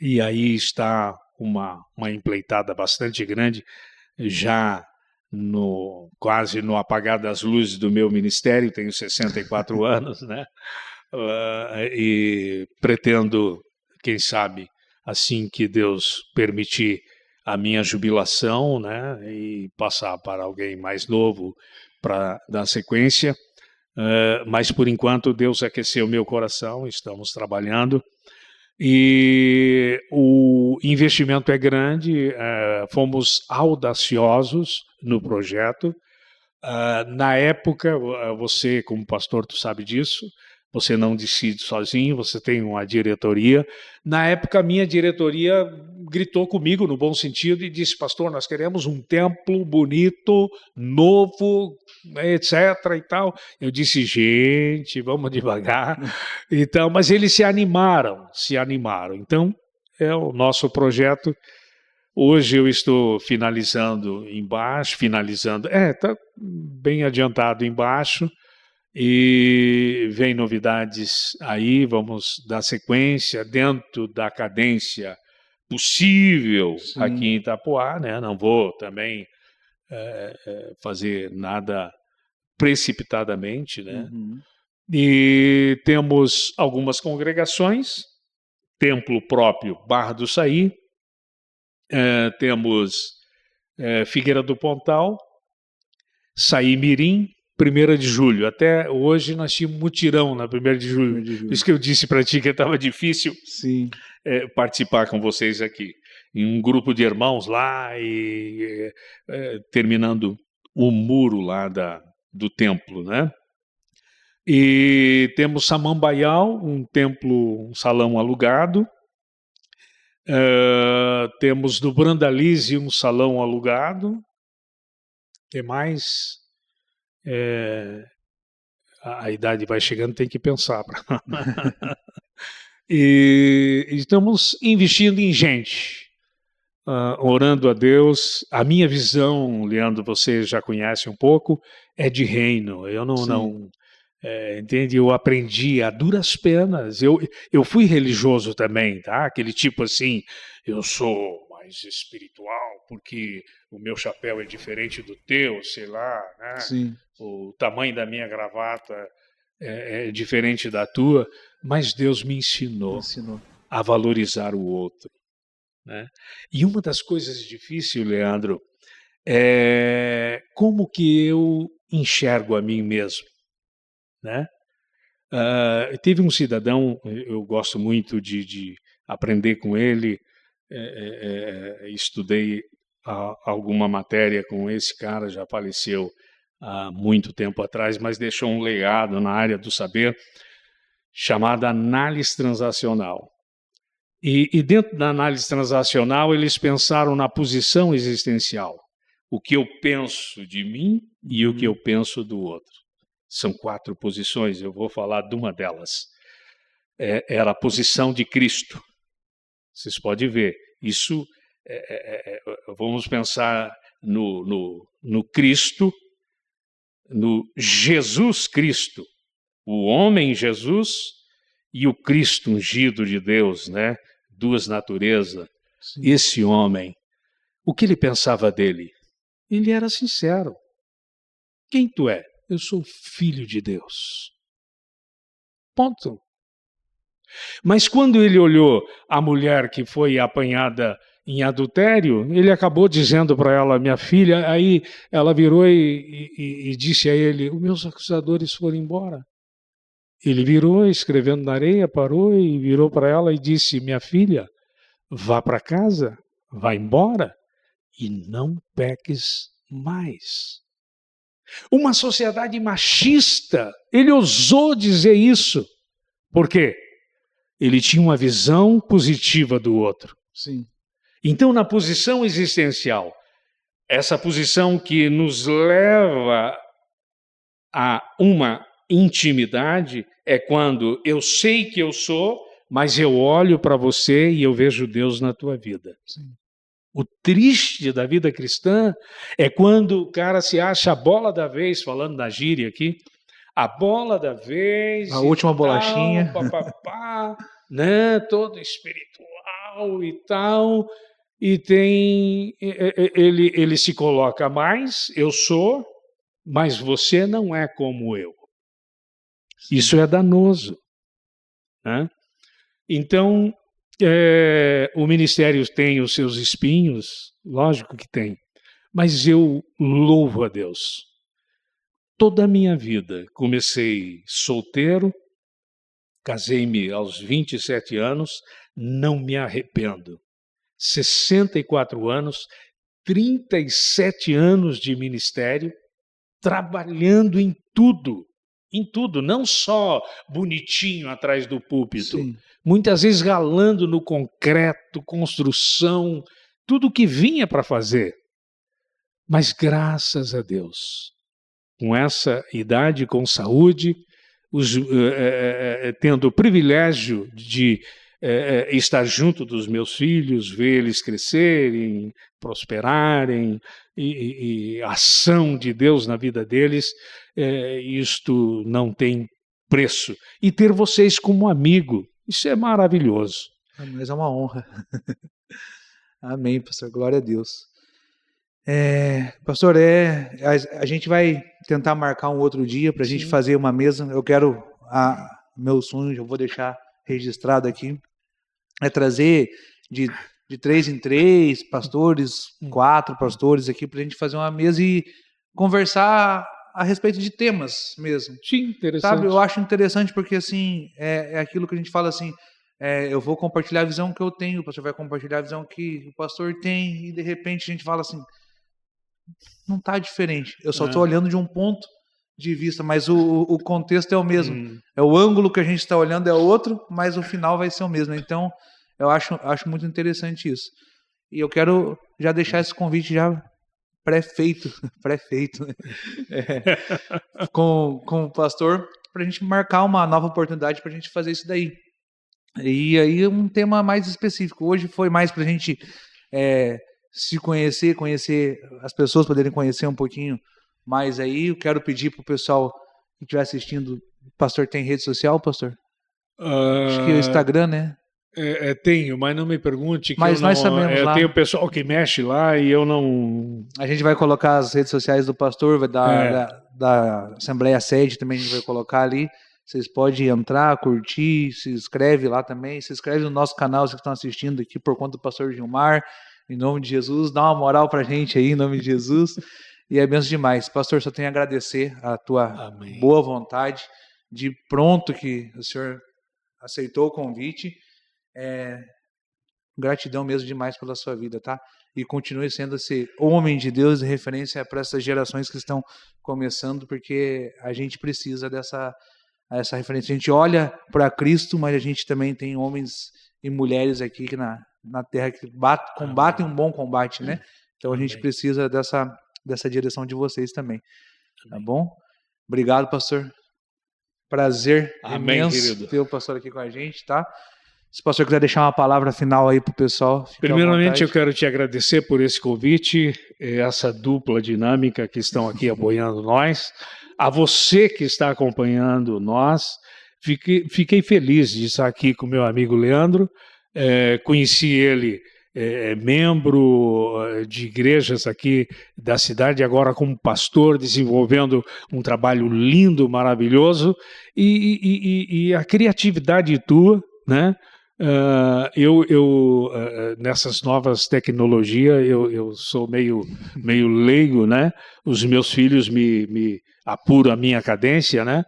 Speaker 2: e aí está uma empleitada bastante grande, já quase no apagar das luzes do meu ministério, tenho 64 anos, né? E pretendo, quem sabe, assim que Deus permitir a minha jubilação, né, e passar para alguém mais novo para dar sequência, mas por enquanto Deus aqueceu meu coração, estamos trabalhando. E o investimento é grande, fomos audaciosos no projeto. Na época, você como pastor, tu sabe disso, você não decide sozinho, você tem uma diretoria. Na época, a minha diretoria gritou comigo, no bom sentido, e disse: pastor, nós queremos um templo bonito, novo, etc. e tal. Eu disse: gente, vamos devagar. Então, mas eles se animaram. Então, é o nosso projeto. Hoje eu estou finalizando embaixo, está bem adiantado embaixo, e vem novidades aí, vamos dar sequência dentro da cadência possível. Sim. Aqui em Itapoá, né? Não vou também fazer nada precipitadamente, né?
Speaker 1: Uhum.
Speaker 2: E temos algumas congregações, templo próprio Barra do Saí, temos Figueira do Pontal, Saí Mirim, 1º de julho. Até hoje nós tínhamos mutirão na 1º de julho. Por isso que eu disse para ti que estava difícil.
Speaker 1: Sim.
Speaker 2: Participar com vocês aqui. Em um grupo de irmãos lá e terminando o muro lá do templo, né? E temos Samambaial, um templo, um salão alugado. Temos no Brandalize um salão alugado. Que mais? A idade vai chegando, tem que pensar. E estamos investindo em gente, orando a Deus. A minha visão, Leandro, você já conhece um pouco, é de reino. Eu não entende? Eu aprendi a duras penas. Eu fui religioso também, tá? Aquele tipo assim, eu sou mais espiritual porque o meu chapéu é diferente do teu, sei lá, né?
Speaker 1: Sim.
Speaker 2: O tamanho da minha gravata é diferente da tua, mas Deus me ensinou a valorizar o outro, né? E uma das coisas difíceis, Leandro, é como que eu enxergo a mim mesmo, né? Teve um cidadão, eu gosto muito de aprender com ele, estudei alguma matéria com esse cara, já faleceu há muito tempo atrás, mas deixou um legado na área do saber, chamada análise transacional. E dentro da análise transacional, eles pensaram na posição existencial. O que eu penso de mim e o que eu penso do outro. São 4 posições, eu vou falar de uma delas. Era a posição de Cristo. Vocês podem ver. Isso, vamos pensar no Cristo, no Jesus Cristo, o homem Jesus e o Cristo ungido de Deus, né? 2 naturezas. Sim. Esse homem, o que ele pensava dele? Ele era sincero. Quem tu é? Eu sou filho de Deus. Ponto. Mas quando ele olhou a mulher que foi apanhada em adultério, ele acabou dizendo para ela, minha filha, aí ela virou e disse a ele, os meus acusadores foram embora. Ele virou, escrevendo na areia, parou e virou para ela e disse, minha filha, vá para casa, vá embora e não peques mais. Uma sociedade machista, ele ousou dizer isso. Por quê? Ele tinha uma visão positiva do outro.
Speaker 1: Sim.
Speaker 2: Então, na posição existencial, essa posição que nos leva a uma intimidade é quando eu sei que eu sou, mas eu olho para você e eu vejo Deus na tua vida.
Speaker 1: Sim.
Speaker 2: O triste da vida cristã é quando o cara se acha a bola da vez, falando da gíria aqui, a bola da vez,
Speaker 1: a última bolachinha,
Speaker 2: papapá, né, todo espiritual e tal, e tem ele se coloca mais, eu sou, mas você não é como eu. Isso é danoso, né? Então, o ministério tem os seus espinhos, lógico que tem, mas eu louvo a Deus. Toda a minha vida, comecei solteiro, casei-me aos 27 anos, não me arrependo. 64 anos, 37 anos de ministério, trabalhando em tudo, não só bonitinho atrás do púlpito,
Speaker 1: sim,
Speaker 2: muitas vezes ralando no concreto, construção, tudo que vinha para fazer. Mas graças a Deus, com essa idade, com saúde, tendo o privilégio de estar junto dos meus filhos, ver eles crescerem, prosperarem, e a ação de Deus na vida deles, isto não tem preço. E ter vocês como amigo, isso é maravilhoso.
Speaker 1: Mas é uma honra. Amém, pastor, glória a Deus. Pastor, a gente vai tentar marcar um outro dia para a gente fazer uma mesa. Eu quero, meu sonho, eu vou deixar registrado aqui, é trazer de 3 em 3 pastores, 4 pastores aqui, para a gente fazer uma mesa e conversar a respeito de temas mesmo.
Speaker 2: Sim, interessante.
Speaker 1: Sabe, eu acho interessante porque assim, é aquilo que a gente fala assim, eu vou compartilhar a visão que eu tenho, o pastor vai compartilhar a visão que o pastor tem, e de repente a gente fala assim, não está diferente, eu só estou olhando de um ponto de vista, mas o contexto é o mesmo, é o ângulo que a gente está olhando é outro, mas o final vai ser o mesmo. Então eu acho muito interessante isso, e eu quero já deixar esse convite já pré-feito né? Com o pastor, para a gente marcar uma nova oportunidade para a gente fazer isso daí. E aí um tema mais específico. Hoje foi mais para a gente se conhecer as pessoas, poderem conhecer um pouquinho mais aí. Eu quero pedir para o pessoal que estiver assistindo, o pastor tem rede social, pastor? Acho que é o Instagram, né?
Speaker 2: Tenho, mas não me pergunte que
Speaker 1: mas nós sabemos lá.
Speaker 2: Tem o pessoal que mexe lá e eu não...
Speaker 1: A gente vai colocar as redes sociais do pastor, da Assembleia Sede também a gente vai colocar ali. Vocês podem entrar, curtir, se inscreve lá também, se inscreve no nosso canal, vocês que estão assistindo aqui por conta do pastor Gilmar, em nome de Jesus, dá uma moral pra gente aí, em nome de Jesus, e é benção demais. Pastor, só tenho a agradecer a tua
Speaker 2: Amém.
Speaker 1: Boa vontade, de pronto que o senhor aceitou o convite, gratidão mesmo demais pela sua vida, tá? E continue sendo esse homem de Deus e referência para essas gerações que estão começando, porque a gente precisa dessa referência. A gente olha para Cristo, mas a gente também tem homens e mulheres aqui na terra que combatem um bom combate, né? Então a gente precisa dessa direção de vocês também. Tá bom? Obrigado, pastor. Prazer imenso ter o pastor aqui com a gente, tá? Se o pastor quiser deixar uma palavra final aí para o pessoal.
Speaker 2: Primeiramente, eu quero te agradecer por esse convite, essa dupla dinâmica que estão aqui apoiando nós. A você que está acompanhando nós, fiquei feliz de estar aqui com meu amigo Leandro. Conheci ele, membro de igrejas aqui da cidade, agora como pastor, desenvolvendo um trabalho lindo, maravilhoso. E a criatividade tua, né? Nessas novas tecnologias, eu sou meio leigo, né? Os meus filhos me apuram a minha cadência, né?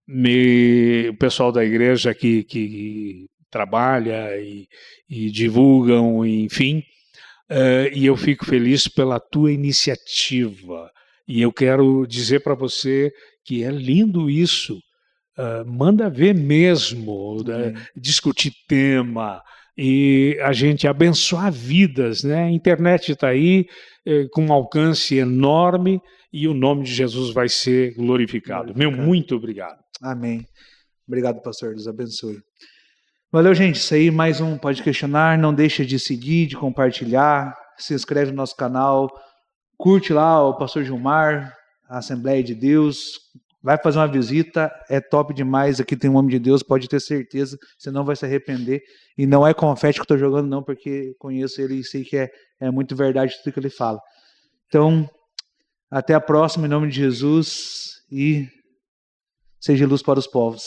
Speaker 2: O pessoal da igreja que trabalha e divulgam, enfim, e eu fico feliz pela tua iniciativa. E eu quero dizer para você que é lindo isso. Manda ver mesmo, discutir tema e a gente abençoar vidas, né? A internet está aí com um alcance enorme e o nome de Jesus vai ser glorificado. Meu, muito obrigado.
Speaker 1: Amém. Obrigado, pastor. Deus abençoe. Valeu, gente. Isso aí, mais um Pode Questionar. Não deixa de seguir, de compartilhar. Se inscreve no nosso canal. Curte lá o pastor Gilmar, a Assembleia de Deus. Vai fazer uma visita, é top demais. Aqui tem um homem de Deus, pode ter certeza, você não vai se arrepender. E não é confete que eu estou jogando, não, porque conheço ele e sei que é muito verdade tudo que ele fala. Então, até a próxima, em nome de Jesus, e seja luz para os povos.